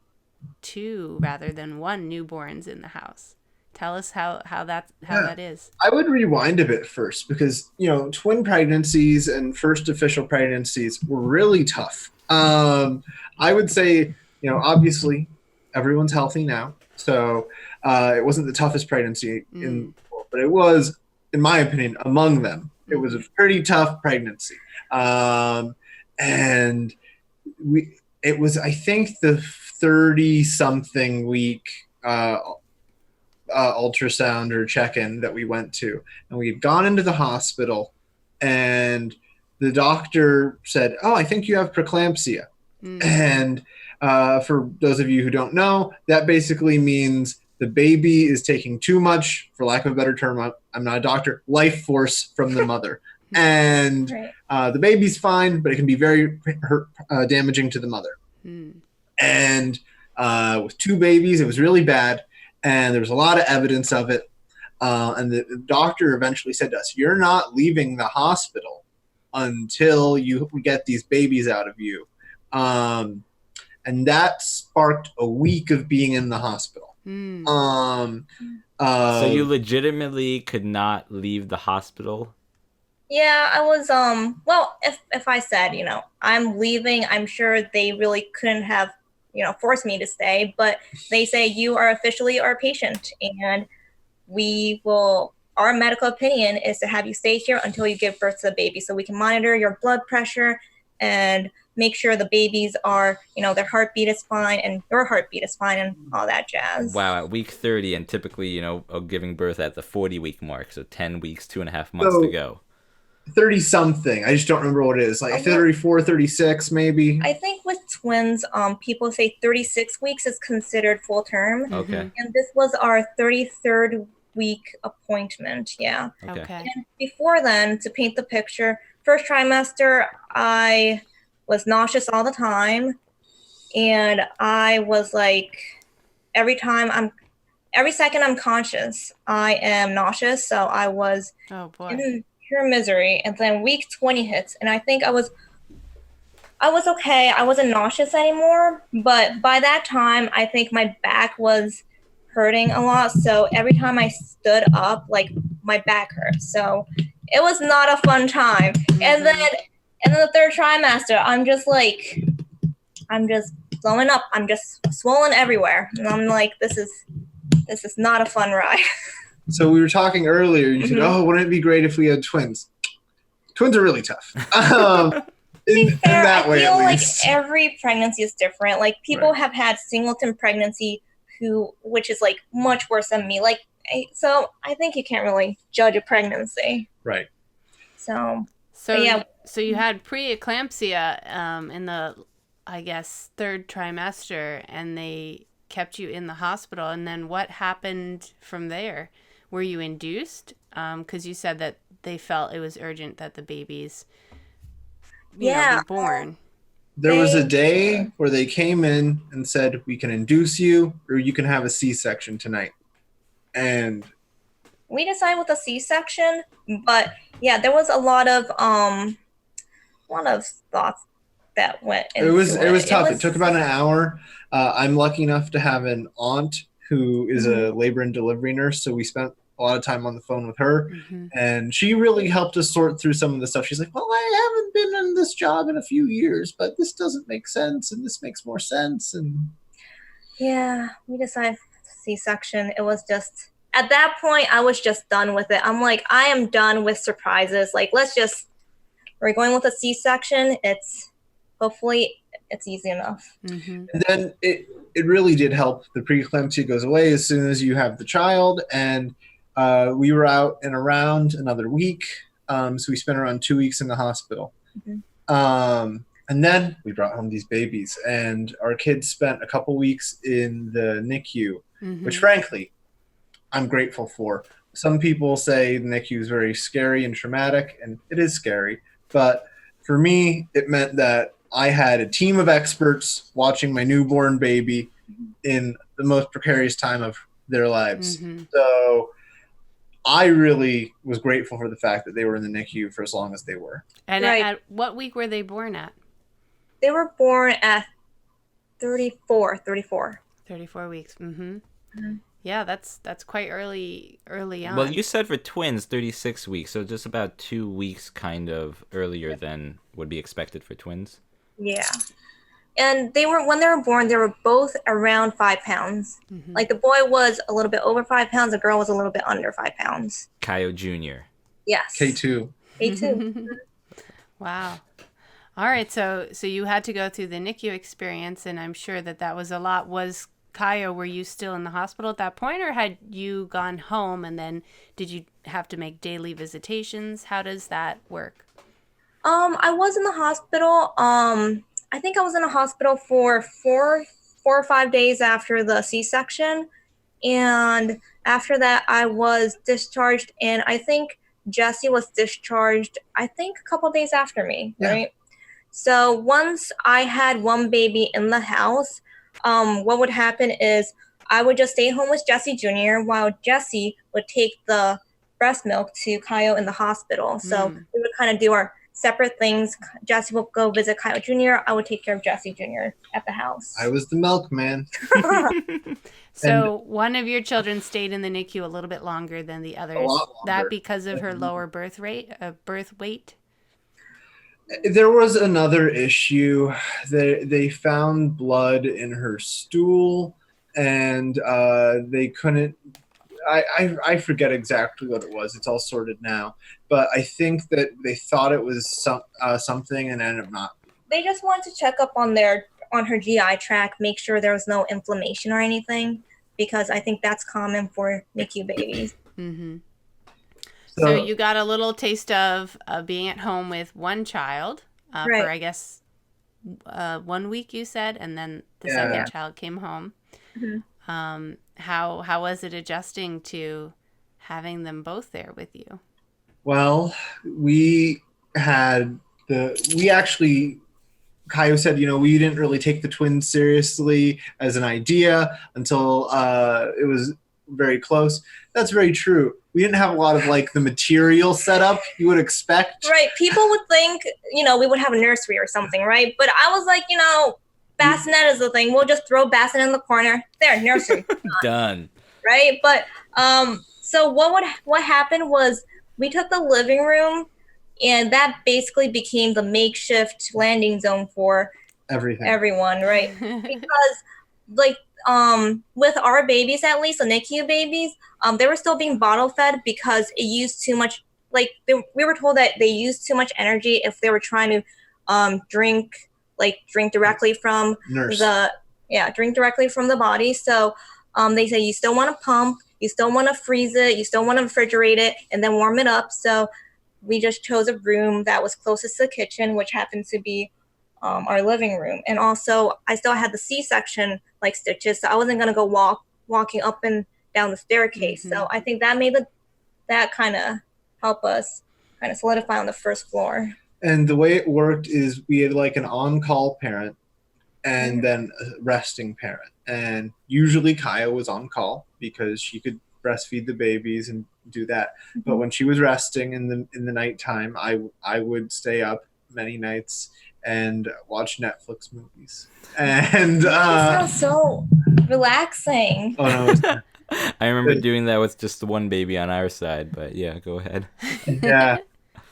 2 rather than 1 newborns in the house? Tell us how that is. I would rewind a bit first because, twin pregnancies and first official pregnancies were really tough. I would say, obviously everyone's healthy now. So it wasn't the toughest pregnancy in the world, but it was, in my opinion, among them. It was a pretty tough pregnancy. And it was, I think, the 30-something week ultrasound or check-in that we went to, and we had gone into the hospital, and the doctor said, "Oh, I think you have preeclampsia." And for those of you who don't know, that basically means the baby is taking too much, for lack of a better term, I'm not a doctor, life force from the mother. And the baby's fine, but it can be very damaging to the mother. And with 2 babies, it was really bad. And there was a lot of evidence of it. And the doctor eventually said to us, "You're not leaving the hospital until we get these babies out of you." And that sparked a week of being in the hospital. So you legitimately could not leave the hospital? Yeah, I was, well, if I said, I'm leaving, I'm sure they really couldn't have, forced me to stay, but they say you are officially our patient, and our medical opinion is to have you stay here until you give birth to the baby, so we can monitor your blood pressure and make sure the babies are, their heartbeat is fine and your heartbeat is fine and all that jazz. Wow, at week 30, and typically, giving birth at the 40-week mark, so 10 weeks, 2.5 months to go. 30-something. I just don't remember what it is. Like 34, 36, maybe. I think with twins, people say 36 weeks is considered full term. Okay. And this was our 33rd week appointment. Yeah. Okay. And before then, to paint the picture, first trimester, I was nauseous all the time. And I was like, every second I'm conscious, I am nauseous. So I was in pure misery. And then week 20 hits, and I think I was okay. I wasn't nauseous anymore, but by that time I think my back was hurting a lot, so every time I stood up, like, my back hurt. So it was not a fun time. And then the 3rd trimester, I'm just blowing up, I'm just swollen everywhere, and I'm like, this is not a fun ride. So we were talking earlier, you said, "Oh, wouldn't it be great if we had twins?" Twins are really tough. In that way, I feel at like least. every pregnancy is different. Like, people have had singleton pregnancy which is like much worse than me. Like, so I think you can't really judge a pregnancy. Right. So yeah. So you had preeclampsia in the, I guess, 3rd trimester, and they kept you in the hospital. And then what happened from there? Were you induced? Because you said that they felt it was urgent that the babies, be born. There was a day where they came in and said, "We can induce you, or you can have a C-section tonight." And we decided with a C-section, but yeah, there was a lot of thoughts that went into it. It was tough. It took about an hour. I'm lucky enough to have an aunt who is a labor and delivery nurse, so we spent a lot of time on the phone with her, and she really helped us sort through some of the stuff. She's like, "Well, I haven't been in this job in a few years, but this doesn't make sense, and this makes more sense." And yeah, we decided C-section. It was just, at that point, I was just done with it. I'm like, I am done with surprises. Like, we're going with a C-section. Hopefully it's easy enough. And then it really did help. The preeclampsia goes away as soon as you have the child, and we were out and around another week. So we spent around 2 weeks in the hospital. And then we brought home these babies, and our kids spent a couple weeks in the NICU, which frankly, I'm grateful for. Some people say the NICU is very scary and traumatic, and it is scary. But for me, it meant that I had a team of experts watching my newborn baby in the most precarious time of their lives. So I really was grateful for the fact that they were in the NICU for as long as they were. And Right. at what week were they born at? They were born at 34. 34 weeks. Yeah, that's quite early on. Well, you said for twins 36 weeks, so just about 2 weeks kind of earlier than would be expected for twins. Yeah. And when they were born, they were both around 5 pounds. Like the boy was a little bit over 5 pounds, the girl was a little bit under 5 pounds. Kayo Jr. Yes. K2. K2. Wow. All right, so you had to go through the NICU experience, and I'm sure that was a lot. Was Kayo, were you still in the hospital at that point, or had you gone home, and then did you have to make daily visitations? How does that work? I was in the hospital. I think I was in a hospital for 4 or 5 days after the C-section. And after that, I was discharged. And I think Jesse was discharged, a couple days after me, right? So once I had one baby in the house, what would happen is I would just stay home with Jesse Jr. while Jesse would take the breast milk to Kayo in the hospital. So we would kind of do our separate things. Jesse would go visit Kayo Jr. I would take care of Jesse Jr. at the house. I was the milkman. So one of your children stayed in the NICU a little bit longer than the others. A lot longer. That because of her lower birth weight? There was another issue. They found blood in her stool, and they couldn't. I forget exactly what it was. It's all sorted now, but I think that they thought it was something, and ended up not. They just wanted to check up on her GI tract, make sure there was no inflammation or anything, because I think that's common for NICU babies. So you got a little taste of being at home with one child Right. for, I guess, 1 week, you said, and then the second child came home. How was it adjusting to having them both there with you? Well, Kayo said, we didn't really take the twins seriously as an idea until it was very close. That's very true. We didn't have a lot of the material set up you would expect. Right. People would think, we would have a nursery or something, right? But I was like, bassinet is the thing. We'll just throw bassinet in the corner. There, nursery. Done. Right. But so what happened was we took the living room, and that basically became the makeshift landing zone for everyone, right? Because with our babies, at least the NICU babies, they were still being bottle fed because it used too much. We were told that they used too much energy if they were trying to drink directly from drink directly from the body. So they say you still want to pump, you still want to freeze it, you still want to refrigerate it, and then warm it up. So we just chose a room that was closest to the kitchen, which happened to be our living room. And also, I still had the C-section stitches, so I wasn't going to go walking up and down the staircase. So I think that made that kind of help us kind of solidify on the first floor. And the way it worked is we had an on-call parent and then a resting parent. And usually Kayo was on call because she could breastfeed the babies and do that. But when she was resting in the nighttime, I would stay up many nights and watch Netflix movies. And That sounds so relaxing. Oh no. I remember doing that with just the one baby on our side, but yeah, go ahead. Yeah.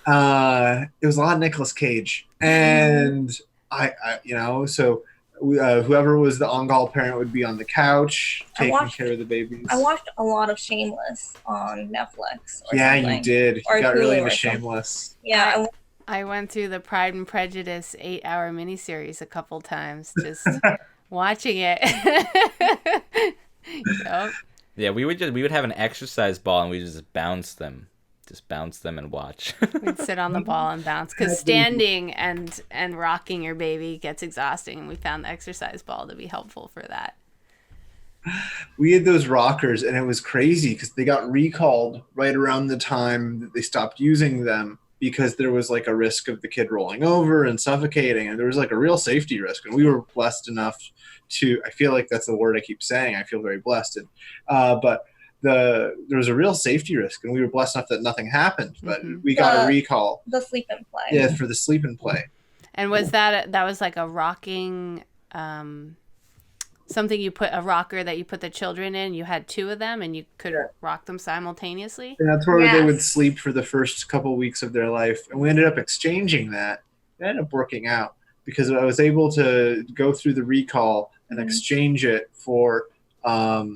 It was a lot of Nicolas Cage. And so whoever was the on-call parent would be on the couch taking care of the babies. I watched a lot of Shameless on Netflix. Yeah, something. You did. You or got really into Hulu Shameless. Yeah. I went through the Pride and Prejudice 8-hour miniseries a couple times, just watching it. Yep. Yeah, we would have an exercise ball and we just bounce them. just bounce them and watch. We'd sit on the ball and bounce because standing and rocking your baby gets exhausting, and we found the exercise ball to be helpful for that. We had those rockers, and it was crazy because they got recalled right around the time that they stopped using them because there was like a risk of the kid rolling over and suffocating, and there was like a real safety risk. And we were blessed enough to, I feel like that's the word I keep saying, I feel very blessed. But there was a real safety risk, and we were blessed enough that nothing happened, but we got a recall. The sleep and play. Yeah, for the sleep and play. And was that was like a rocking, something you put, a rocker that you put the children in? You had 2 of them, and you could rock them simultaneously? And that's where they would sleep for the first couple weeks of their life. And we ended up exchanging that. It ended up working out because I was able to go through the recall and exchange it for a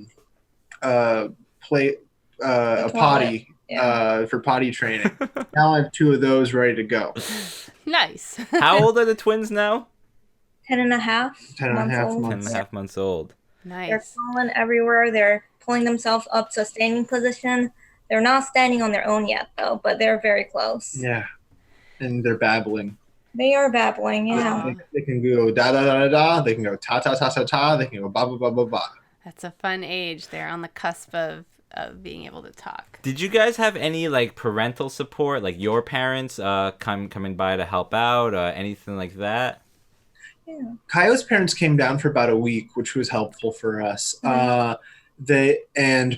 potty for potty training. Now I have 2 of those ready to go. Nice. How old are the twins now? 10 and a half 10 and a half old. 10 and a half months old. Nice. They're falling everywhere. They're pulling themselves up to a standing position. They're not standing on their own yet, though, but they're very close. Yeah. And they're babbling. They are babbling, yeah. They can go da da da da da. They can go ta ta ta ta ta. They can go ba ba ba ba ba. That's a fun age. They're on the cusp of being able to talk. Did you guys have any like parental support, like your parents coming by to help out, anything like that? Yeah. Kayo's parents came down for about a week, which was helpful for us. And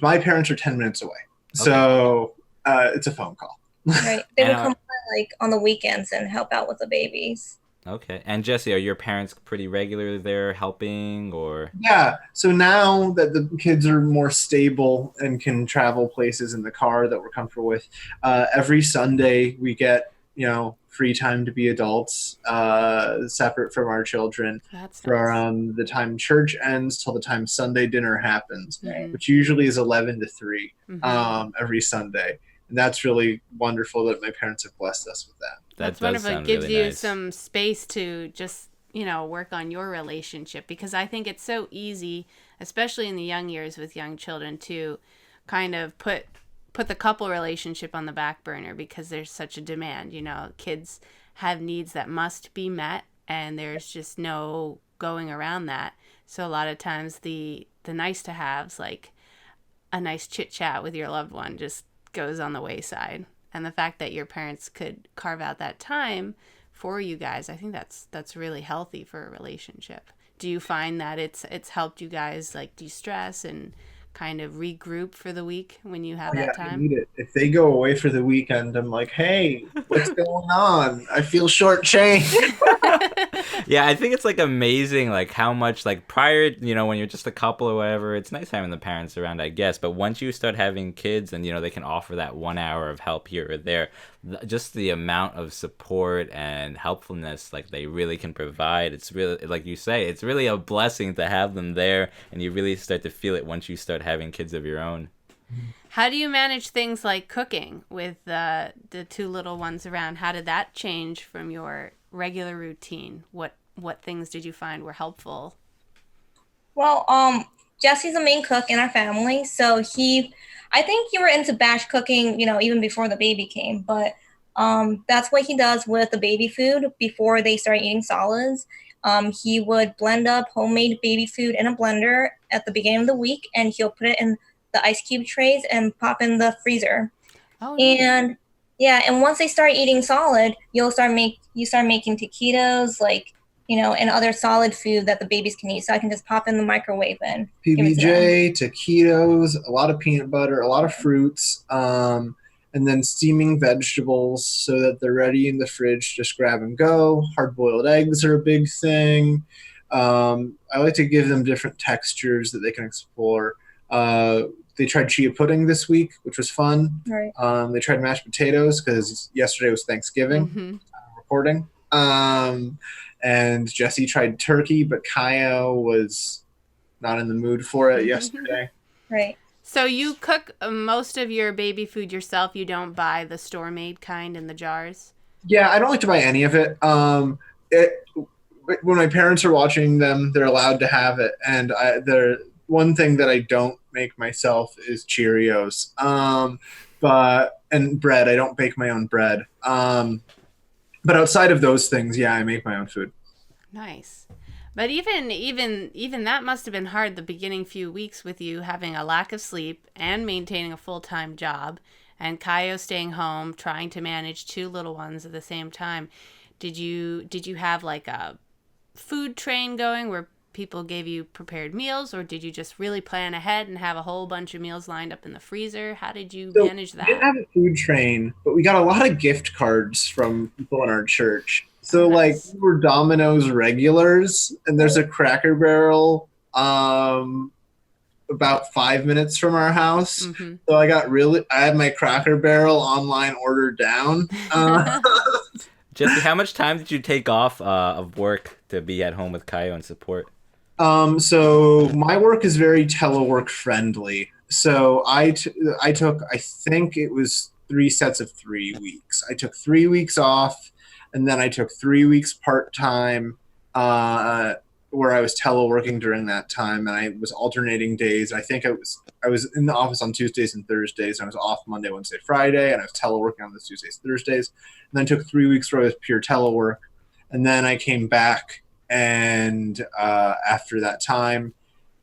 my parents are 10 minutes away, so it's a phone call. Right. They would come by, like on the weekends and help out with the babies. Okay. And Jesse, are your parents pretty regularly there helping, or? Yeah. So now that the kids are more stable and can travel places in the car that we're comfortable with, every Sunday we get, free time to be adults, separate from our children. That's from the time church ends till the time Sunday dinner happens, Right. which usually is 11 to 3 every Sunday. And that's really wonderful that my parents have blessed us with that. That's wonderful. It gives you some space to just, work on your relationship, because I think it's so easy, especially in the young years with young children, to kind of put the couple relationship on the back burner because there's such a demand. Kids have needs that must be met, and there's just no going around that. So a lot of times the nice to haves, like a nice chit chat with your loved one, just goes on the wayside. And the fact that your parents could carve out that time for you guys, I think that's really healthy for a relationship. Do you find that it's helped you guys like de-stress and kind of regroup for the week when you have that time? I need it. If they go away for the weekend, I'm like, hey, what's going on? I feel shortchanged. Yeah, I think it's like amazing, like how much, like prior, when you're just a couple or whatever, it's nice having the parents around, I guess. But once you start having kids and, they can offer that 1 hour of help here or there, just the amount of support and helpfulness like they really can provide, it's really, like you say, it's really a blessing to have them there, and you really start to feel it once you start having kids of your own. How do you manage things like cooking with the 2 little ones around? How did that change from your regular routine? What things did you find were helpful? Well, Jesse's the main cook in our family, so I think you were into batch cooking, even before the baby came, but that's what he does with the baby food before they start eating solids. He would blend up homemade baby food in a blender at the beginning of the week, and he'll put it in the ice cube trays and pop in the freezer. Oh, nice. And once they start eating solid, you start making taquitos, like, and other solid food that the babies can eat. So I can just pop in the microwave and PBJ, taquitos, a lot of peanut butter, a lot of fruits, and then steaming vegetables so that they're ready in the fridge. Just grab and go. Hard-boiled eggs are a big thing. I like to give them different textures that they can explore. They tried chia pudding this week, which was fun. Right. They tried mashed potatoes because yesterday was Thanksgiving. Recording. And Jesse tried turkey, but Kayo was not in the mood for it yesterday. Right. So you cook most of your baby food yourself? You don't buy the store-made kind in the jars? Yeah, I don't like to buy any of it. When my parents are watching them, they're allowed to have it. And one thing that I don't make myself is Cheerios. But and bread. I don't bake my own bread. But outside of those things, yeah, I make my own food. Nice. But even that must have been hard the beginning few weeks with you having a lack of sleep and maintaining a full-time job, and Kayo staying home trying to manage two little ones at the same time. Did you have like a food train going where people gave you prepared meals, or did you just really plan ahead and have a whole bunch of meals lined up in the freezer? How did you manage that? We didn't have a food train, but we got a lot of gift cards from people in our church. So like we were Domino's regulars, and there's a Cracker Barrel about 5 minutes from our house. Mm-hmm. So I had my Cracker Barrel online order down. Jesse, how much time did you take off of work to be at home with Kayo and support? So my work is very telework friendly. So I took, I think it was 3 sets of 3 weeks. I took 3 weeks off, and then I took 3 weeks part-time, where I was teleworking during that time, and I was alternating days. I think I was in the office on Tuesdays and Thursdays, and I was off Monday, Wednesday, Friday, and I was teleworking on those Tuesdays, Thursdays. And then I took 3 weeks where I was pure telework, and then I came back and after that time,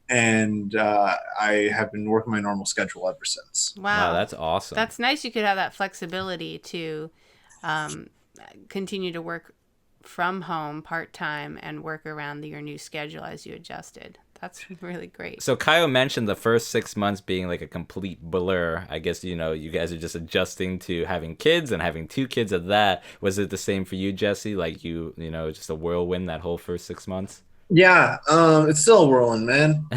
and I have been working my normal schedule ever since. Wow, that's awesome. That's nice. You could have that flexibility to continue to work from home part-time and work around your new schedule as you adjusted. That's really great. So Kayo mentioned the first 6 months being like a complete blur. I guess, you guys are just adjusting to having kids and having 2 kids at that. Was it the same for you, Jesse? Like just a whirlwind that whole first 6 months? Yeah, it's still a whirlwind, man.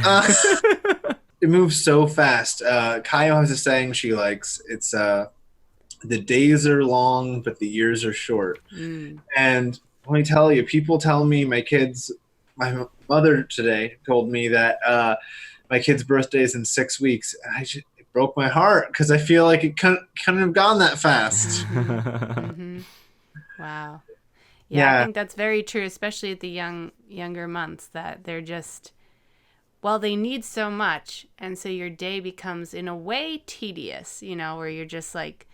It moves so fast. Kayo has a saying she likes. It's the days are long, but the years are short. And let me tell you, people tell me my mother today told me that my kid's birthday is in 6 weeks. And it broke my heart because I feel like it couldn't have gone that fast. Mm-hmm. Wow. Yeah, I think that's very true, especially at the younger months, that they're just, they need so much. And so your day becomes, in a way, tedious, where you're just like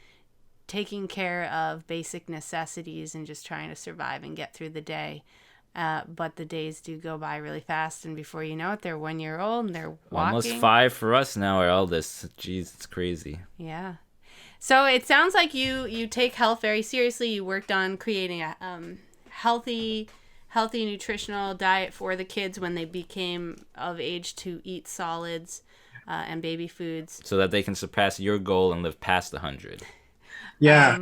taking care of basic necessities and just trying to survive and get through the day. But the days do go by really fast, and before you know it, they're 1 year old and they're walking. Almost 5 for us now, our eldest. Jeez, it's crazy. Yeah. So it sounds like you take health very seriously. You worked on creating a healthy nutritional diet for the kids when they became of age to eat solids and baby foods, so that they can surpass your goal and live past 100. Yeah.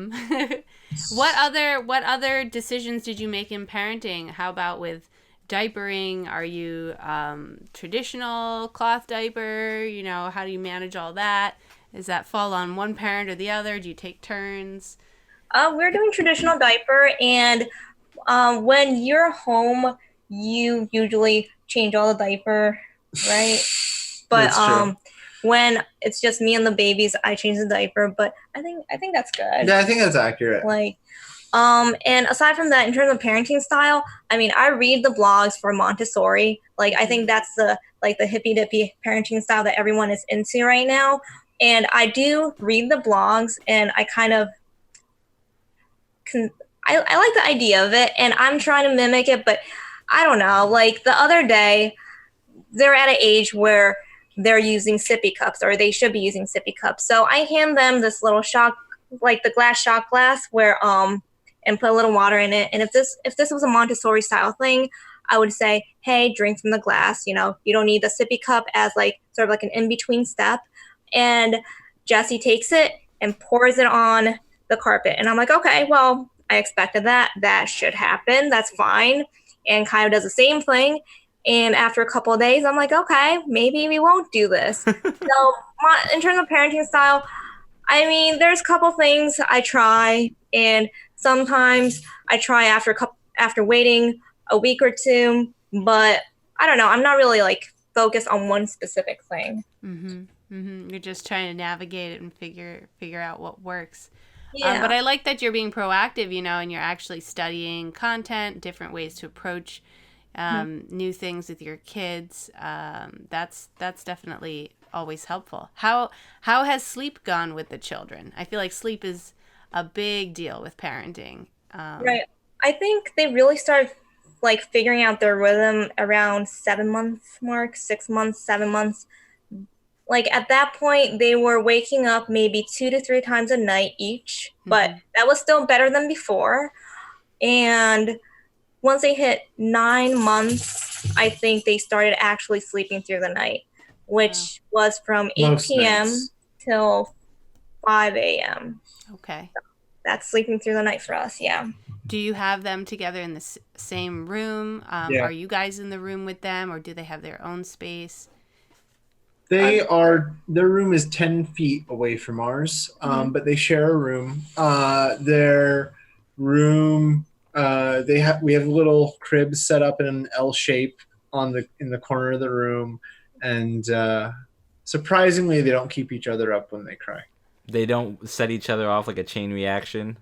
What other decisions did you make in parenting? How about with diapering? Are you traditional cloth diaper? How do you manage all that? Does that fall on one parent or the other? Do you take turns? We're doing traditional diaper, and when you're home, you usually change all the diaper, right? But when it's just me and the babies, I change the diaper. But I think that's good. Yeah, I think that's accurate. And aside from that, in terms of parenting style, I read the blogs for Montessori. I think that's the hippy dippy parenting style that everyone is into right now. And I do read the blogs, and I kind of I like the idea of it, and I'm trying to mimic it, but I don't know. The other day, they're at an age where they're using sippy cups, or they should be using sippy cups. So I hand them this little shot, the glass shot glass, where and put a little water in it. And if this was a Montessori style thing, I would say, hey, drink from the glass. You don't need the sippy cup as sort of an in-between step. And Jesse takes it and pours it on the carpet. And I'm like, okay, well, I expected that. That should happen. That's fine. And Kayo does the same thing. And after a couple of days, I'm like, okay, maybe we won't do this. So in terms of parenting style, there's a couple things I try. And sometimes I try after waiting a week or two. But I don't know. I'm not really focused on one specific thing. Mm-hmm. Mm-hmm. You're just trying to navigate it and figure out what works. Yeah. But I like that you're being proactive, and you're actually studying content, different ways to approach new things with your kids. That's definitely always helpful. How has sleep gone with the children? I feel like sleep is a big deal with parenting. Right. I think they really started like figuring out their rhythm around 7 months mark, 6 months, 7 months. Like at that point, they were waking up maybe 2 to 3 times a night each, but that was still better than before. And once they hit 9 months, I think they started actually sleeping through the night, which was from 8 Most p.m. nights. till 5 a.m. Okay. That's sleeping through the night for us, yeah. Do you have them together in the same room? Yeah. Are you guys in the room with them, or do they have their own space? Their room is 10 feet away from ours, but they share a room. Their room, we have little cribs set up in an L shape in the corner of the room, and surprisingly, they don't keep each other up when they cry. They don't set each other off like a chain reaction.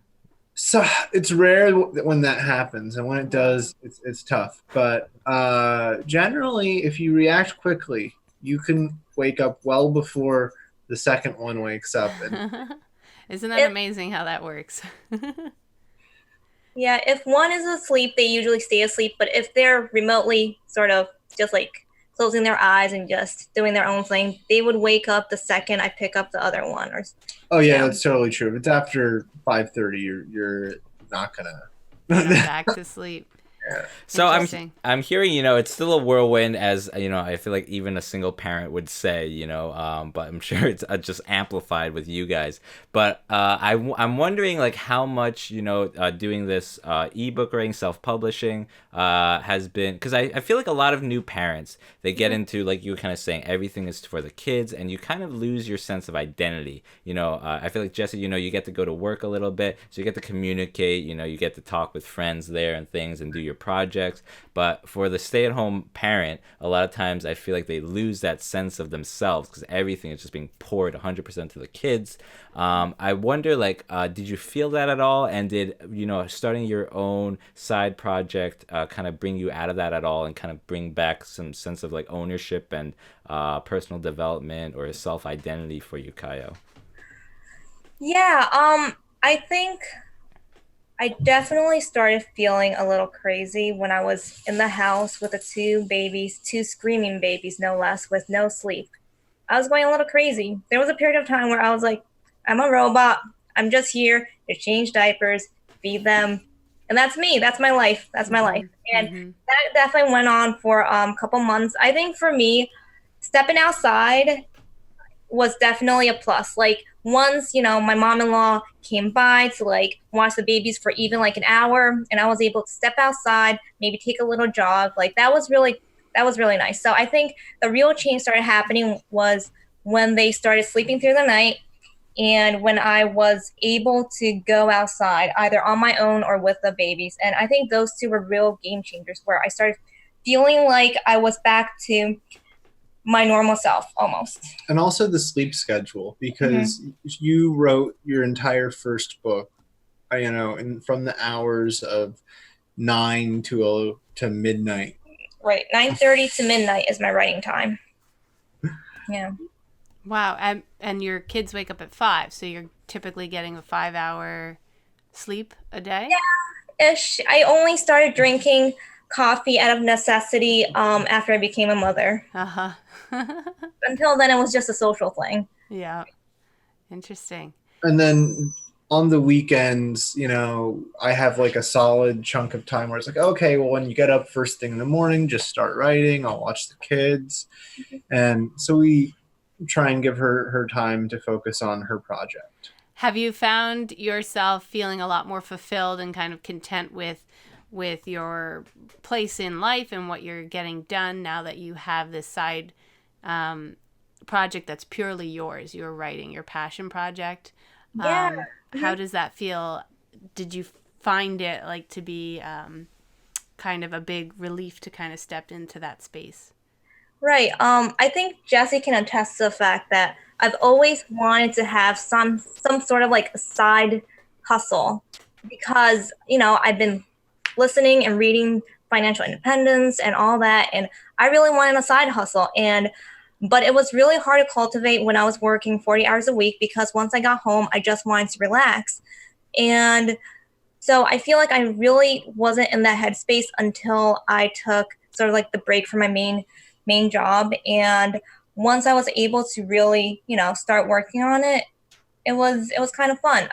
So it's rare when that happens, and when it does, it's tough. But generally, if you react quickly, you can wake up well before the second one wakes up. And Isn't that amazing how that works? Yeah, if one is asleep, they usually stay asleep. But if they're remotely sort of just like closing their eyes and just doing their own thing, they would wake up the second I pick up the other one. Oh yeah, that's totally true. If it's after 5:30, you're not gonna Back to sleep. Yeah. So I'm hearing, it's still a whirlwind, as I feel like even a single parent would say, but I'm sure it's just amplified with you guys. But I'm wondering like how much doing this ebook writing, self-publishing has been, because I feel like a lot of new parents, they get into, like you were kind of saying, everything is for the kids, and you kind of lose your sense of identity. I feel like, Jesse, you get to go to work a little bit, so you get to communicate, you get to talk with friends there and things and do your projects. But for the stay-at-home parent, a lot of times I feel like they lose that sense of themselves because everything is just being poured 100% to the kids. I wonder, like, did you feel that at all? And did, starting your own side project kind of bring you out of that at all and kind of bring back some sense of, like, ownership and personal development or self-identity for you, Kayo? Yeah, I think I definitely started feeling a little crazy when I was in the house with the two screaming babies, no less, with no sleep. I was going a little crazy. There was a period of time where I was like, I'm a robot. I'm just here to change diapers, feed them. And that's me. That's my life. That's my life. And that definitely went on for a couple months. I think for me, stepping outside was definitely a plus. Like once, my mom-in-law came by to like watch the babies for even like an hour, and I was able to step outside, maybe take a little jog. Like that was really nice. So I think the real change started happening was when they started sleeping through the night, and when I was able to go outside either on my own or with the babies. And I think those two were real game changers, where I started feeling like I was back to my normal self almost. And also the sleep schedule, because you wrote your entire first book, and from the hours of 9 to midnight. Right, 9:30 to midnight is my writing time. Yeah. Wow, and your kids wake up at 5, so you're typically getting a 5-hour sleep a day? Yeah, ish. I only started drinking coffee out of necessity after I became a mother. Until then, it was just a social thing. Yeah. Interesting. And then on the weekends, I have like a solid chunk of time where it's like, okay, well, when you get up first thing in the morning, just start writing. I'll watch the kids. And so we try and give her time to focus on her project. Have you found yourself feeling a lot more fulfilled and kind of content with your place in life and what you're getting done now that you have this side project that's purely yours, your writing, your passion project? Yeah. How does that feel? Did you find it like to be kind of a big relief to kind of step into that space? Right. I think Jesse can attest to the fact that I've always wanted to have some sort of like side hustle, because, I've been listening and reading financial independence and all that, and I really wanted a side hustle. And But it was really hard to cultivate when I was working 40 hours a week, because once I got home, I just wanted to relax. And so I feel like I really wasn't in that headspace until I took sort of like the break from my main job. And once I was able to really, start working on it, it was kind of fun.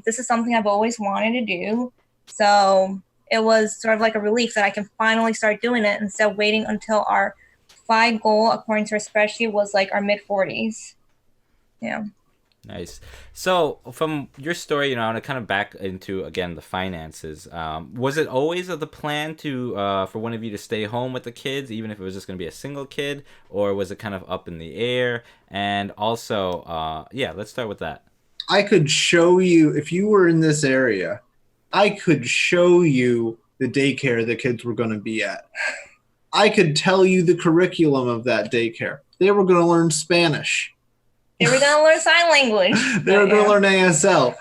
This is something I've always wanted to do. So it was sort of like a relief that I can finally start doing it instead of waiting until our FI goal, according to our spreadsheet, was like our mid-40s. Yeah. Nice. So from your story, I want to kind of back into, again, the finances. Was it always the plan to for one of you to stay home with the kids, even if it was just going to be a single kid, or was it kind of up in the air? And also, let's start with that. I could show you, if you were in this area, I could show you the daycare the kids were going to be at. I could tell you the curriculum of that daycare. They were going to learn Spanish. They were going to learn sign language. They were going to learn ASL.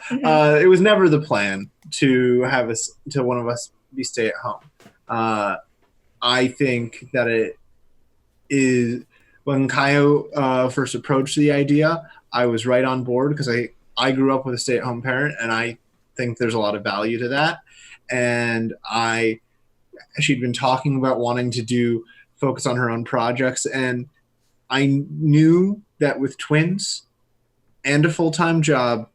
It was never the plan to have one of us be stay at home. I think that it is, when Kayo first approached the idea, I was right on board, because I grew up with a stay-at-home parent, and I think there's a lot of value to that. And she'd been talking about wanting to focus on her own projects, and I knew that with twins and a full-time job,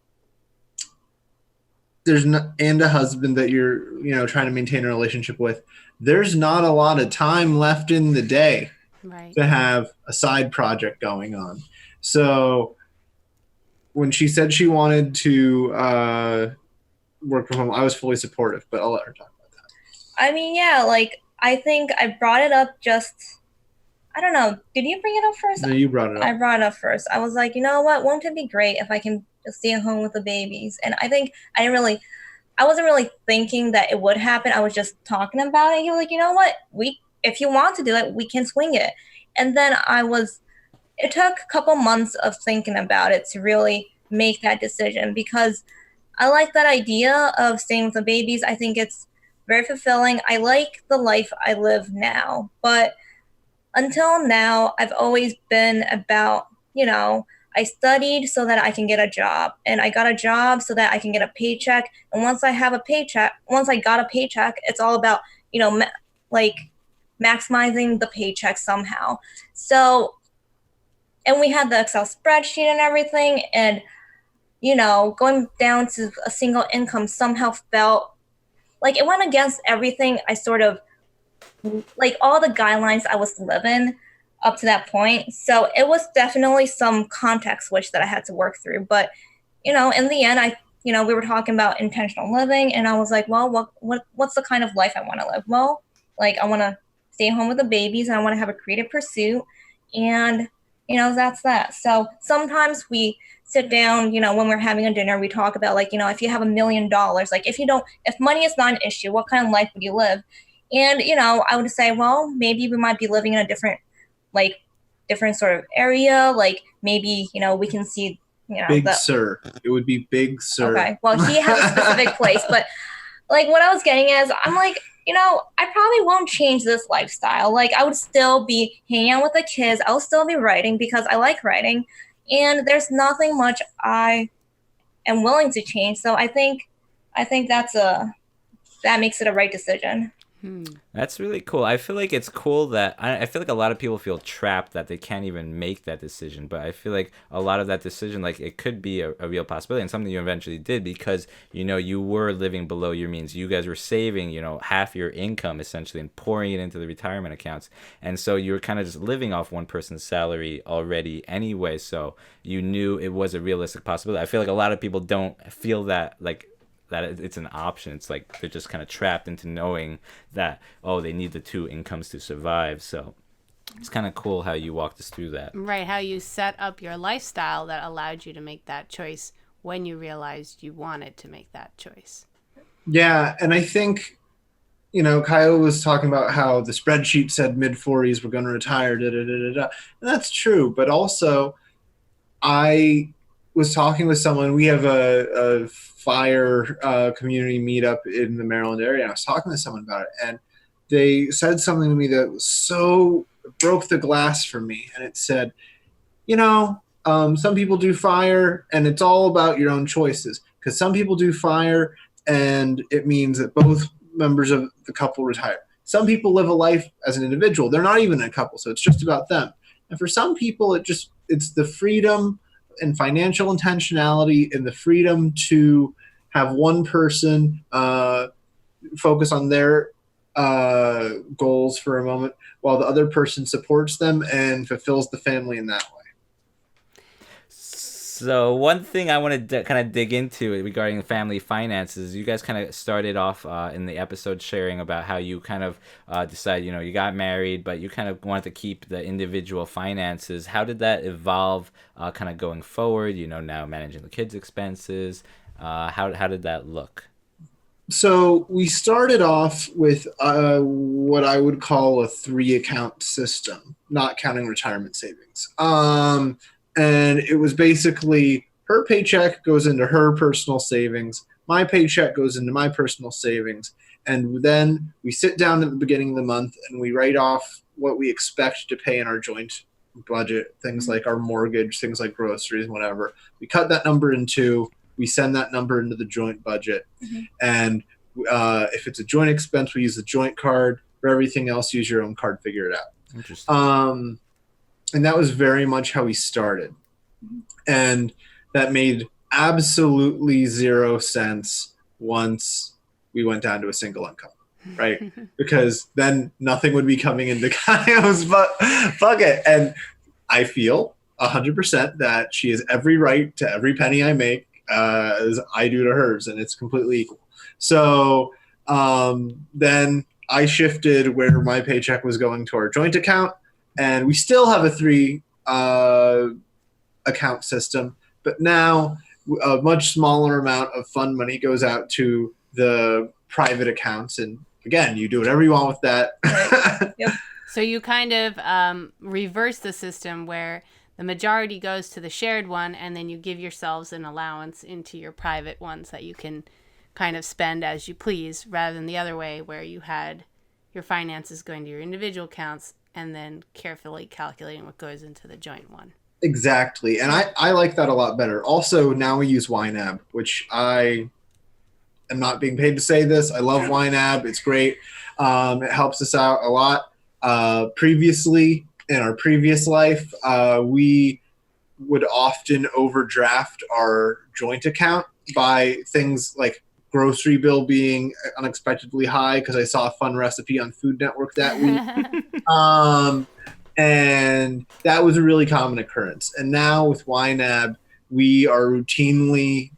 and a husband that you're trying to maintain a relationship with, there's not a lot of time left in the day to have a side project going on. So when she said she wanted to work from home, I was fully supportive, but I'll let her talk about that. I mean, yeah, I think I brought it up I don't know. Did you bring it up first? No, you brought it up. I brought it up first. I was like, you know what? Won't it be great if I can just stay at home with the babies? And I think I wasn't really thinking that it would happen. I was just talking about it. He was like, you know what? If you want to do it, we can swing it. And then it took a couple months of thinking about it to really make that decision, because I like that idea of staying with the babies. I think it's very fulfilling. I like the life I live now, but until now, I've always been about, I studied so that I can get a job, and I got a job so that I can get a paycheck. And once I got a paycheck, it's all about, maximizing the paycheck somehow. So, and we had the Excel spreadsheet and everything, and, going down to a single income somehow felt like it went against everything I sort of, all the guidelines I was living up to that point. So it was definitely some context switch that I had to work through. But, in the end, we were talking about intentional living, and I was like, well, what's the kind of life I want to live? Well, I want to stay home with the babies, and I want to have a creative pursuit. And, that's that. So sometimes we sit down, when we're having a dinner, we talk about if you have $1 million, if money is not an issue, what kind of life would you live? And, I would say, well, maybe we might be living in a different sort of area. Maybe, we can see, Big Sur. It would be Big Sur. Okay. Well, he has a specific place, but what I was getting is, I'm I probably won't change this lifestyle. I would still be hanging out with the kids. I'll still be writing because I like writing. And there's nothing much I am willing to change. So I think that makes it a right decision. That's really cool. I feel like it's cool that I feel like a lot of people feel trapped that they can't even make that decision. But I feel like a lot of that decision, it could be a real possibility and something you eventually did, because, you were living below your means. You guys were saving, half your income essentially and pouring it into the retirement accounts. And so you were kind of just living off one person's salary already anyway. So you knew it was a realistic possibility. I feel like a lot of people don't feel that, that it's an option. It's they're just kind of trapped into knowing that, they need the two incomes to survive. So it's kind of cool how you walked us through that. Right, how you set up your lifestyle that allowed you to make that choice when you realized you wanted to make that choice. Yeah, and I think, Kayo was talking about how the spreadsheet said mid-40s we're going to retire, And that's true, but also I was talking with someone. We have a fire community meetup in the Maryland area. I was talking to someone about it, and they said something to me that was so broke the glass for me, and it said, some people do fire, and it's all about your own choices. Because some people do fire, and it means that both members of the couple retire. Some people live a life as an individual. They're not even a couple, so it's just about them. And for some people, it's the freedom and financial intentionality and the freedom to have one person focus on their goals for a moment while the other person supports them and fulfills the family in that way. So one thing I want to kind of dig into regarding family finances, you guys kind of started off in the episode sharing about how you kind of decided, you got married, but you kind of wanted to keep the individual finances. How did that evolve kind of going forward, now managing the kids' expenses? How did that look? So we started off with what I would call a 3-account system, not counting retirement savings. And it was basically her paycheck goes into her personal savings. My paycheck goes into my personal savings. And then we sit down at the beginning of the month and we write off what we expect to pay in our joint budget, things like our mortgage, things like groceries, whatever. We cut that number in two. We send that number into the joint budget. Mm-hmm. And if it's a joint expense, we use the joint card. For everything else, use your own card, figure it out. Interesting. And that was very much how we started. And that made absolutely 0 sense once we went down to a single income, right? Because then nothing would be coming into Kayo's bucket. And I feel 100% that she has every right to every penny I make as I do to hers, and it's completely equal. So then I shifted where my paycheck was going to our joint account. And we still have a 3-account system, but now a much smaller amount of fund money goes out to the private accounts. And again, you do whatever you want with that. Right. Yep. So you kind of reverse the system where the majority goes to the shared one, and then you give yourselves an allowance into your private ones that you can kind of spend as you please, rather than the other way where you had your finances going to your individual accounts and then carefully calculating what goes into the joint one. Exactly. And I like that a lot better. Also, now we use YNAB, which I am not being paid to say this. I love YNAB. It's great. It helps us out a lot. Previously, in our previous life, we would often overdraft our joint account by things like grocery bill being unexpectedly high because I saw a fun recipe on Food Network that week. And that was a really common occurrence. And now with YNAB, we are routinely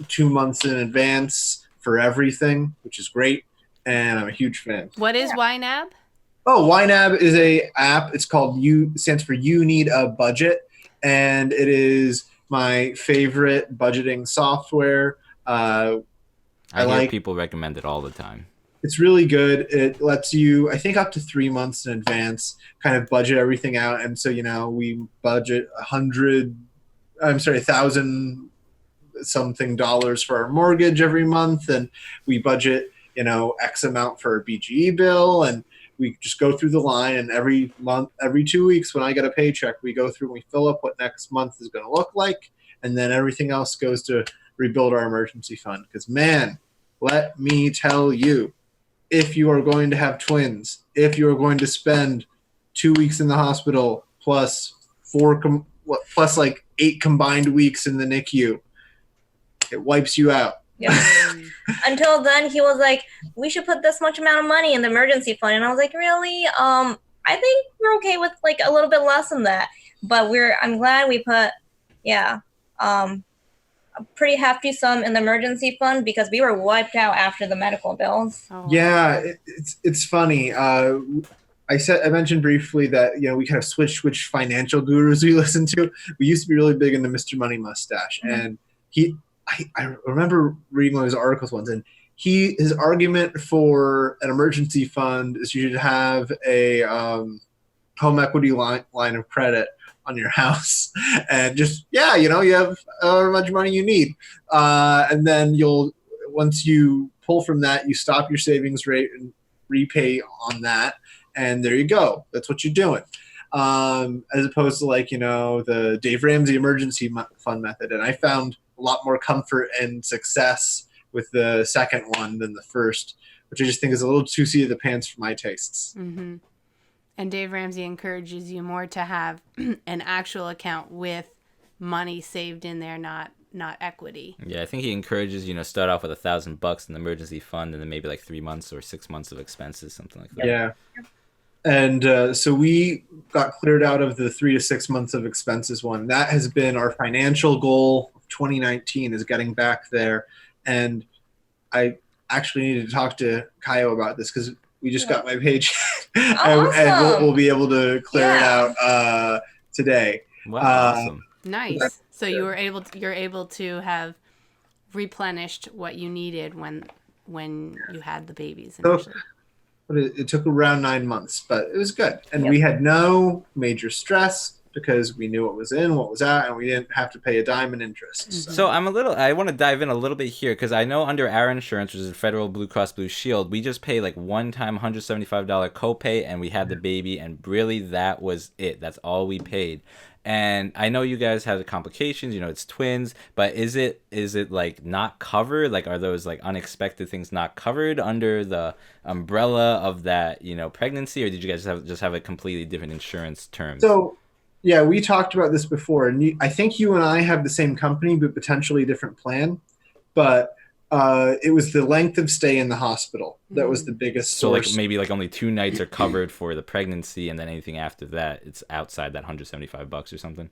2 months in advance for everything, which is great. And I'm a huge fan. What is YNAB? Oh, YNAB is a app. It's called stands for You Need a Budget. And it is my favorite budgeting software. I hear people recommend it all the time. It's really good. It lets you, I think, up to 3 months in advance kind of budget everything out. And so, we budget $1,000 something dollars for our mortgage every month. And we budget, X amount for our BGE bill. And we just go through the line, and every month, every 2 weeks when I get a paycheck, we go through and we fill up what next month is going to look like. And then everything else goes to rebuild our emergency fund. Because, man, let me tell you, if you are going to have twins, if you are going to spend 2 weeks in the hospital plus 8 combined weeks in the NICU, it wipes you out. Yep. Until then, he was like, we should put this much amount of money in the emergency fund. And I was like, really? I think we're okay with like a little bit less than that. But I'm glad we put, a pretty hefty sum in the emergency fund because we were wiped out after the medical bills. Oh. Yeah, it's funny. I mentioned briefly that we kind of switched which financial gurus we listen to. We used to be really big into Mr. Money Mustache, and I remember reading one of his articles once, and his argument for an emergency fund is you should have a home equity line of credit on your house, and just you have however much money you need, and then once you pull from that, you stop your savings rate and repay on that, and there you go. That's what you're doing. As opposed to like, the Dave Ramsey emergency fund method. And I found a lot more comfort and success with the second one than the first, which I just think is a little too seat of the pants for my tastes. Mm-hmm. And Dave Ramsey encourages you more to have an actual account with money saved in there, not equity. Yeah, I think he encourages start off with $1,000 in the emergency fund, and then maybe like 3 months or 6 months of expenses, something like that. Yeah, and so we got cleared out of the 3 to 6 months of expenses one. That has been our financial goal of 2019, is getting back there. And I actually need to talk to Kayo about this because we just got my paycheck, and we'll be able to clear it out today. Wow, awesome. Nice. So you're able to have replenished what you needed when you had the babies initially. But it took around 9 months, but it was good. And we had no major stress because we knew what was in, what was out, and we didn't have to pay a dime in interest. So I want to dive in a little bit here because I know under our insurance, which is Federal Blue Cross Blue Shield, we just pay like one-time $175 copay, and we had the baby, and really that was it. That's all we paid. And I know you guys have the complications, it's twins, but is it like not covered? Like, are those like unexpected things not covered under the umbrella of that, pregnancy, or did you guys just have a completely different insurance terms? So, yeah, we talked about this before, and I think you and I have the same company, but potentially a different plan. But it was the length of stay in the hospital that was the biggest source. So like maybe like only 2 nights are covered for the pregnancy, and then anything after that, it's outside that $175 or something.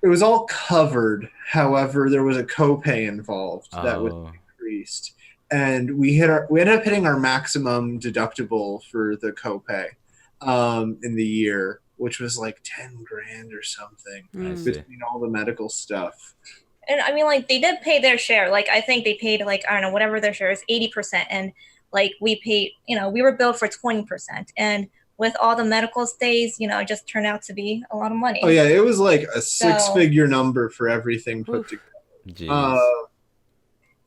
It was all covered. However, there was a copay involved that was increased, and we ended up hitting our maximum deductible for the copay in the year, which was like $10,000 or something between all the medical stuff. And I mean, like, they did pay their share. Like, I think they paid, like, I don't know, whatever their share is, 80%. And, like, we paid, we were billed for 20%. And with all the medical stays, it just turned out to be a lot of money. Oh, yeah. It was like a six-figure number for everything put together.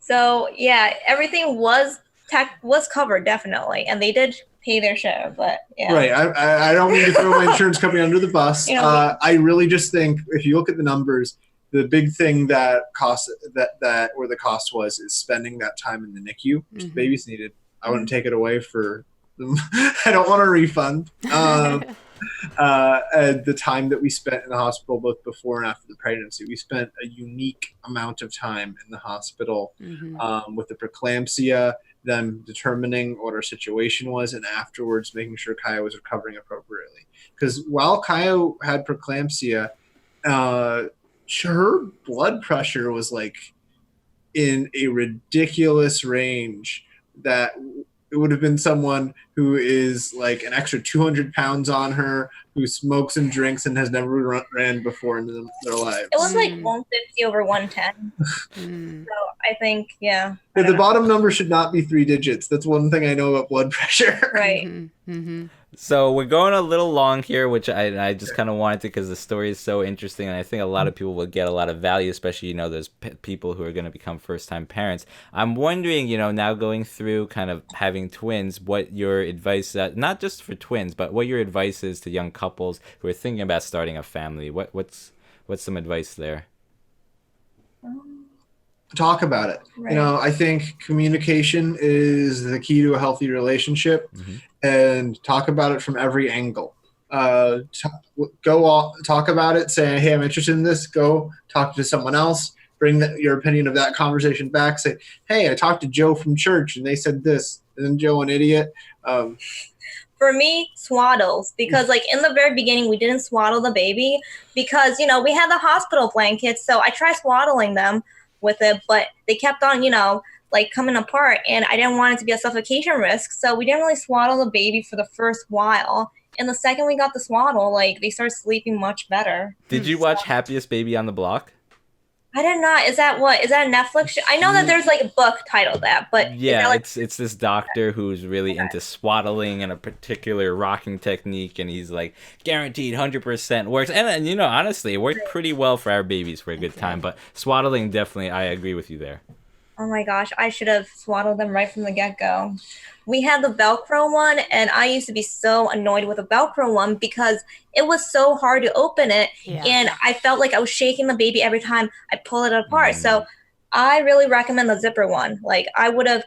So, yeah, everything was covered, definitely. And they did pay their share, but yeah. Right. I don't mean to throw my insurance company under the bus. I really just think if you look at the numbers, the big thing that where the cost was is spending that time in the NICU, which the babies needed. I wouldn't take it away for them. I don't want a refund. And the time that we spent in the hospital, both before and after the pregnancy, we spent a unique amount of time in the hospital with the preeclampsia, them determining what our situation was, and afterwards making sure Kayo was recovering appropriately. Because while Kayo had preeclampsia, her blood pressure was like in a ridiculous range that it would have been someone who is like an extra 200 pounds on her, who smokes and drinks and has never ran before in their lives. It was like 150 over 110. So I think, the bottom number should not be 3 digits. That's one thing I know about blood pressure. Right. So we're going a little long here, which I just kind of wanted to because the story is so interesting, and I think a lot of people will get a lot of value, especially, those people who are going to become first-time parents. I'm wondering, now going through kind of having twins, what your advice, not just for twins, but what your advice is to young couples who are thinking about starting a family. What's some advice there? Talk about it. Right. I think communication is the key to a healthy relationship, and talk about it from every angle. Talk about it, say, hey, I'm interested in this. Go talk to someone else. Bring your opinion of that conversation back. Say, hey, I talked to Joe from church and they said this. Isn't Joe an idiot? For me, swaddles, because like in the very beginning, we didn't swaddle the baby because, we had the hospital blankets. So I tried swaddling them with it, but they kept on, like coming apart, and I didn't want it to be a suffocation risk. So we didn't really swaddle the baby for the first while. And the second we got the swaddle, like they started sleeping much better. Did you watch Happiest Baby on the Block? I did not. Is that a Netflix show? I know that there's like a book titled that, but yeah, it's this doctor who's really into swaddling and a particular rocking technique, and he's like guaranteed 100% works. And honestly, it worked pretty well for our babies for a good time. But swaddling, definitely, I agree with you there. Oh my gosh, I should have swaddled them right from the get-go. We had the Velcro one, and I used to be so annoyed with the Velcro one because it was so hard to open it, Yeah. and I felt like I was shaking the baby every time I pull it apart. So I really recommend the zipper one. Like I would have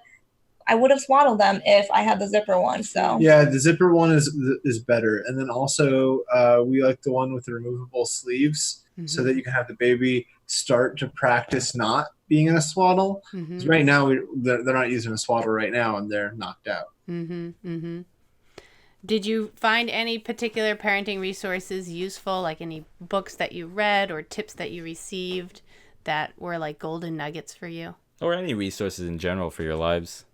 swaddled them if I had the zipper one. So Yeah, the zipper one is better, and then also we like the one with the removable sleeves, so that you can have the baby start to practice not being in a swaddle. 'Cause right now they're not using a swaddle right now, and they're knocked out. Did you find any particular parenting resources useful, like any books that you read or tips that you received that were like golden nuggets for you? Or any resources in general for your lives?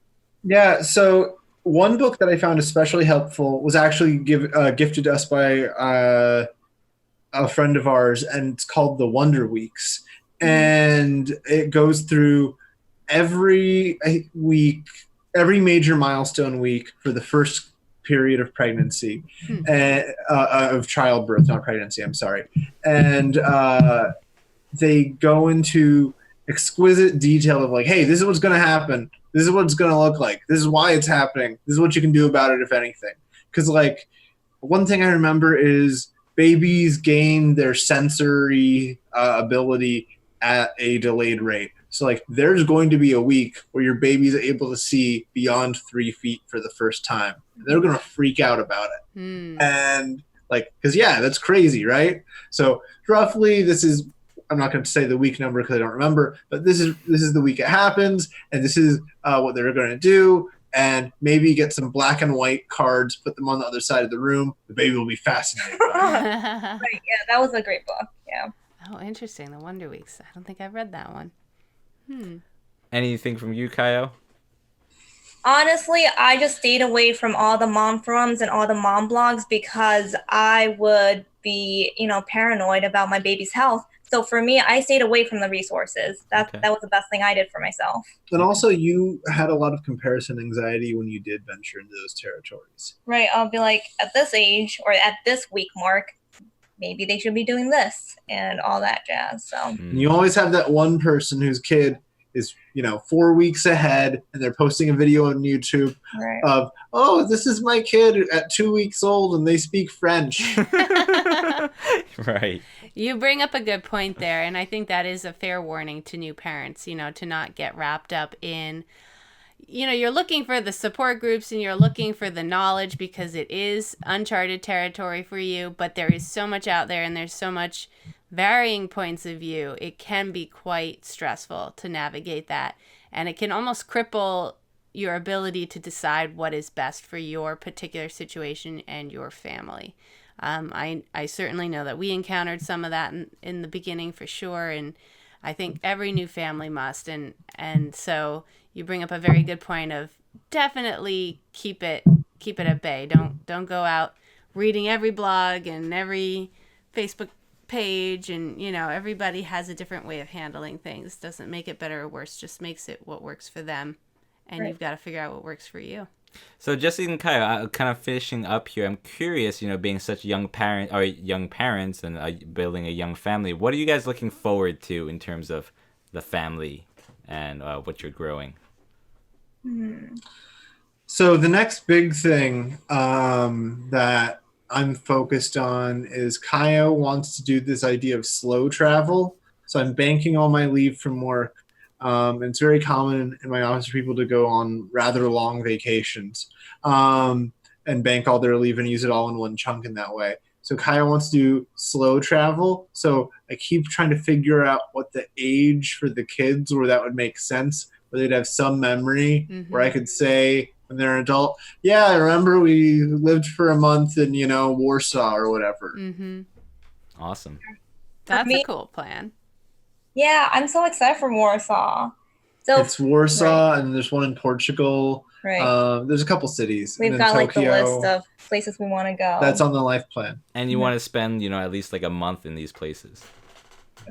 Yeah, so one book that I found especially helpful was actually gifted to us by a friend of ours, and it's called The Wonder Weeks. And it goes through every week, every major milestone week for the first period of pregnancy, of childbirth, not pregnancy, I'm sorry. And they go into exquisite detail of like, hey, this is what's going to happen. This is what it's going to look like. This is why it's happening. This is what you can do about it, if anything. Because like one thing I remember is babies gain their sensory ability at a delayed rate. So like there's going to be a week where your baby's able to see beyond 3 feet for the first time. They're going to freak out about it. And like, because yeah, that's crazy, right? So roughly this is, I'm not going to say the week number because I don't remember, but this is the week it happens, and this is what they're going to do. And maybe get some black and white cards, put them on the other side of the room. The baby will be fascinated. right, yeah, that was a great book. Yeah. Oh, interesting. The Wonder Weeks. I don't think I've read that one. Anything from you, Kayo? Honestly, I just stayed away from all the mom forums and all the mom blogs because I would be, paranoid about my baby's health. So for me, I stayed away from the resources. That was the best thing I did for myself. And also, you had a lot of comparison anxiety when you did venture into those territories. Right. I'll be like, at this age or at this week mark, maybe they should be doing this and all that jazz. So And you always have that one person whose kid is 4 weeks ahead, and they're posting a video on YouTube of, oh, this is my kid at 2 weeks old and they speak French. Right. You bring up a good point there, and I think that is a fair warning to new parents, to not get wrapped up in, you're looking for the support groups and you're looking for the knowledge because it is uncharted territory for you, but there is so much out there and there's so much varying points of view. It can be quite stressful to navigate that, and it can almost cripple your ability to decide what is best for your particular situation and your family. I certainly know that we encountered some of that in the beginning for sure, and I think every new family must. And so you bring up a very good point of definitely keep it at bay. Don't go out reading every blog and every Facebook page, and everybody has a different way of handling things. Doesn't make it better or worse, just makes it what works for them, and you've got to figure out what works for you. So Jesse and Kayo, kind of finishing up here, I'm curious, being such young parents and building a young family, what are you guys looking forward to in terms of the family and what you're growing? So the next big thing that I'm focused on is Kayo wants to do this idea of slow travel. So I'm banking all my leave from work. It's very common in my office for people to go on rather long vacations and bank all their leave and use it all in one chunk in that way. So Kayo wants to do slow travel. So I keep trying to figure out what the age for the kids where that would make sense, where they'd have some memory where I could say when they're an adult, yeah, I remember we lived for a month in, Warsaw or whatever. Awesome. That's a cool plan. Yeah, I'm so excited for Warsaw. So it's Warsaw, and there's one in Portugal. Right. There's a couple cities. We've got Tokyo, like the list of places we want to go. That's on the life plan. And you want to spend, at least like a month in these places.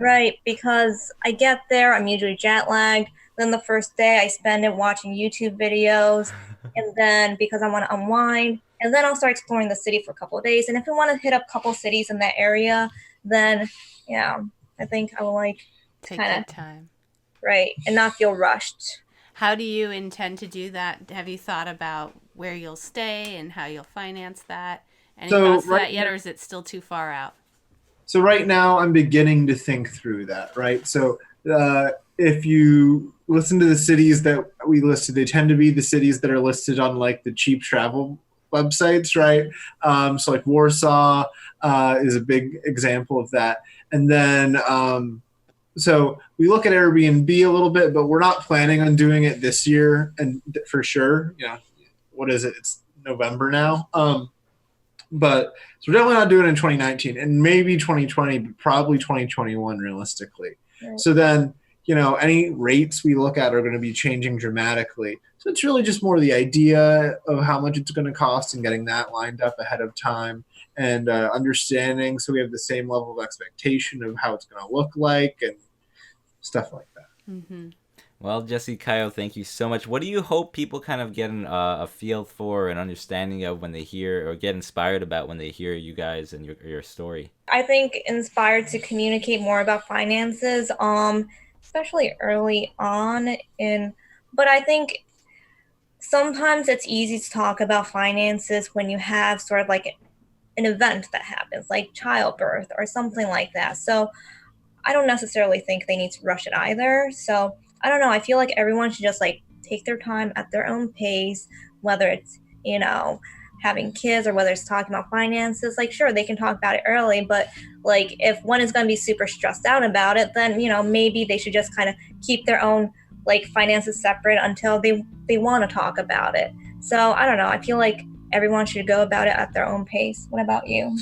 Right, because I get there, I'm usually jet lagged. Then the first day I spend it watching YouTube videos, and then because I want to unwind, and then I'll start exploring the city for a couple of days. And if I want to hit up a couple cities in that area, then I think I will take your time. right, and not feel rushed. How do you intend to do that? Have you thought about where you'll stay and how you'll finance that? Any thoughts to that yet, or is it still too far out? So right now I'm beginning to think through that, right? So if you listen to the cities that we listed, they tend to be the cities that are listed on like the cheap travel websites, right? So like Warsaw is a big example of that. And then so we look at Airbnb a little bit, but we're not planning on doing it this year, and for sure, what is it? It's November now. But so we're definitely not doing it in 2019, and maybe 2020, but probably 2021 realistically. Right. So then, any rates we look at are going to be changing dramatically. So it's really just more the idea of how much it's going to cost and getting that lined up ahead of time and understanding, so we have the same level of expectation of how it's going to look like and stuff like that. Mm-hmm. Well, Jesse, Kayo, thank you so much. What do you hope people kind of get a feel for, an understanding of when they hear, or get inspired about when they hear you guys and your story? I think inspired to communicate more about finances, especially early on. But I think sometimes it's easy to talk about finances when you have sort of like an event that happens, like childbirth or something like that. So I don't necessarily think they need to rush it either. So I don't know. I feel like everyone should just like take their time at their own pace, whether it's, having kids or whether it's talking about finances. Like, sure, they can talk about it early, but like if one is going to be super stressed out about it, then, maybe they should just kind of keep their own like finances separate until they want to talk about it. So I don't know. I feel like everyone should go about it at their own pace. What about you?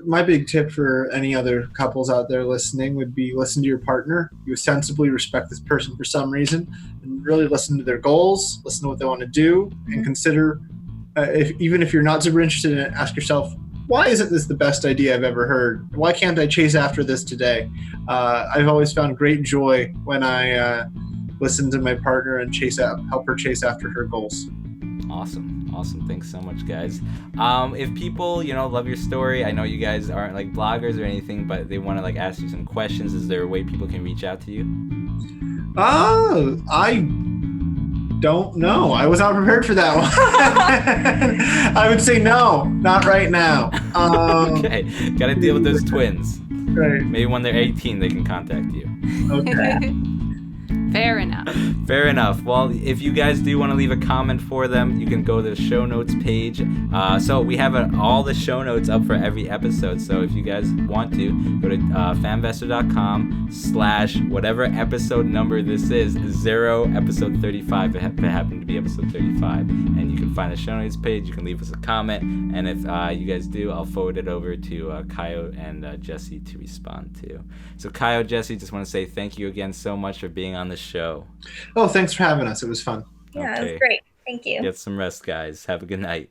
My big tip for any other couples out there listening would be listen to your partner. You ostensibly respect this person for some reason, and really listen to their goals, listen to what they want to do, and consider, even if you're not super interested in it, ask yourself, why isn't this the best idea I've ever heard? Why can't I chase after this today? I've always found great joy when I listen to my partner and help her chase after her goals. Awesome. Thanks so much, guys. If people, love your story, I know you guys aren't like bloggers or anything, but they want to like ask you some questions, is there a way people can reach out to you? I don't know. I was not prepared for that one. I would say no, not right now. Okay, gotta deal with those twins. Right. Maybe when they're 18, they can contact you. Okay. Fair enough. Fair enough. Well, if you guys do want to leave a comment for them, you can go to the show notes page. So we have all the show notes up for every episode. So if you guys want to, go to famvestor.com/whatever episode number this is, 0 episode 35, if it happened to be episode 35. And you can find the show notes page. You can leave us a comment. And if you guys do, I'll forward it over to Kayo and Jesse to respond to. So Kayo, Jesse, just want to say thank you again so much for being on the show. Oh, thanks for having us. It was fun. Yeah, okay. It was great. Thank you. Get some rest, guys. Have a good night.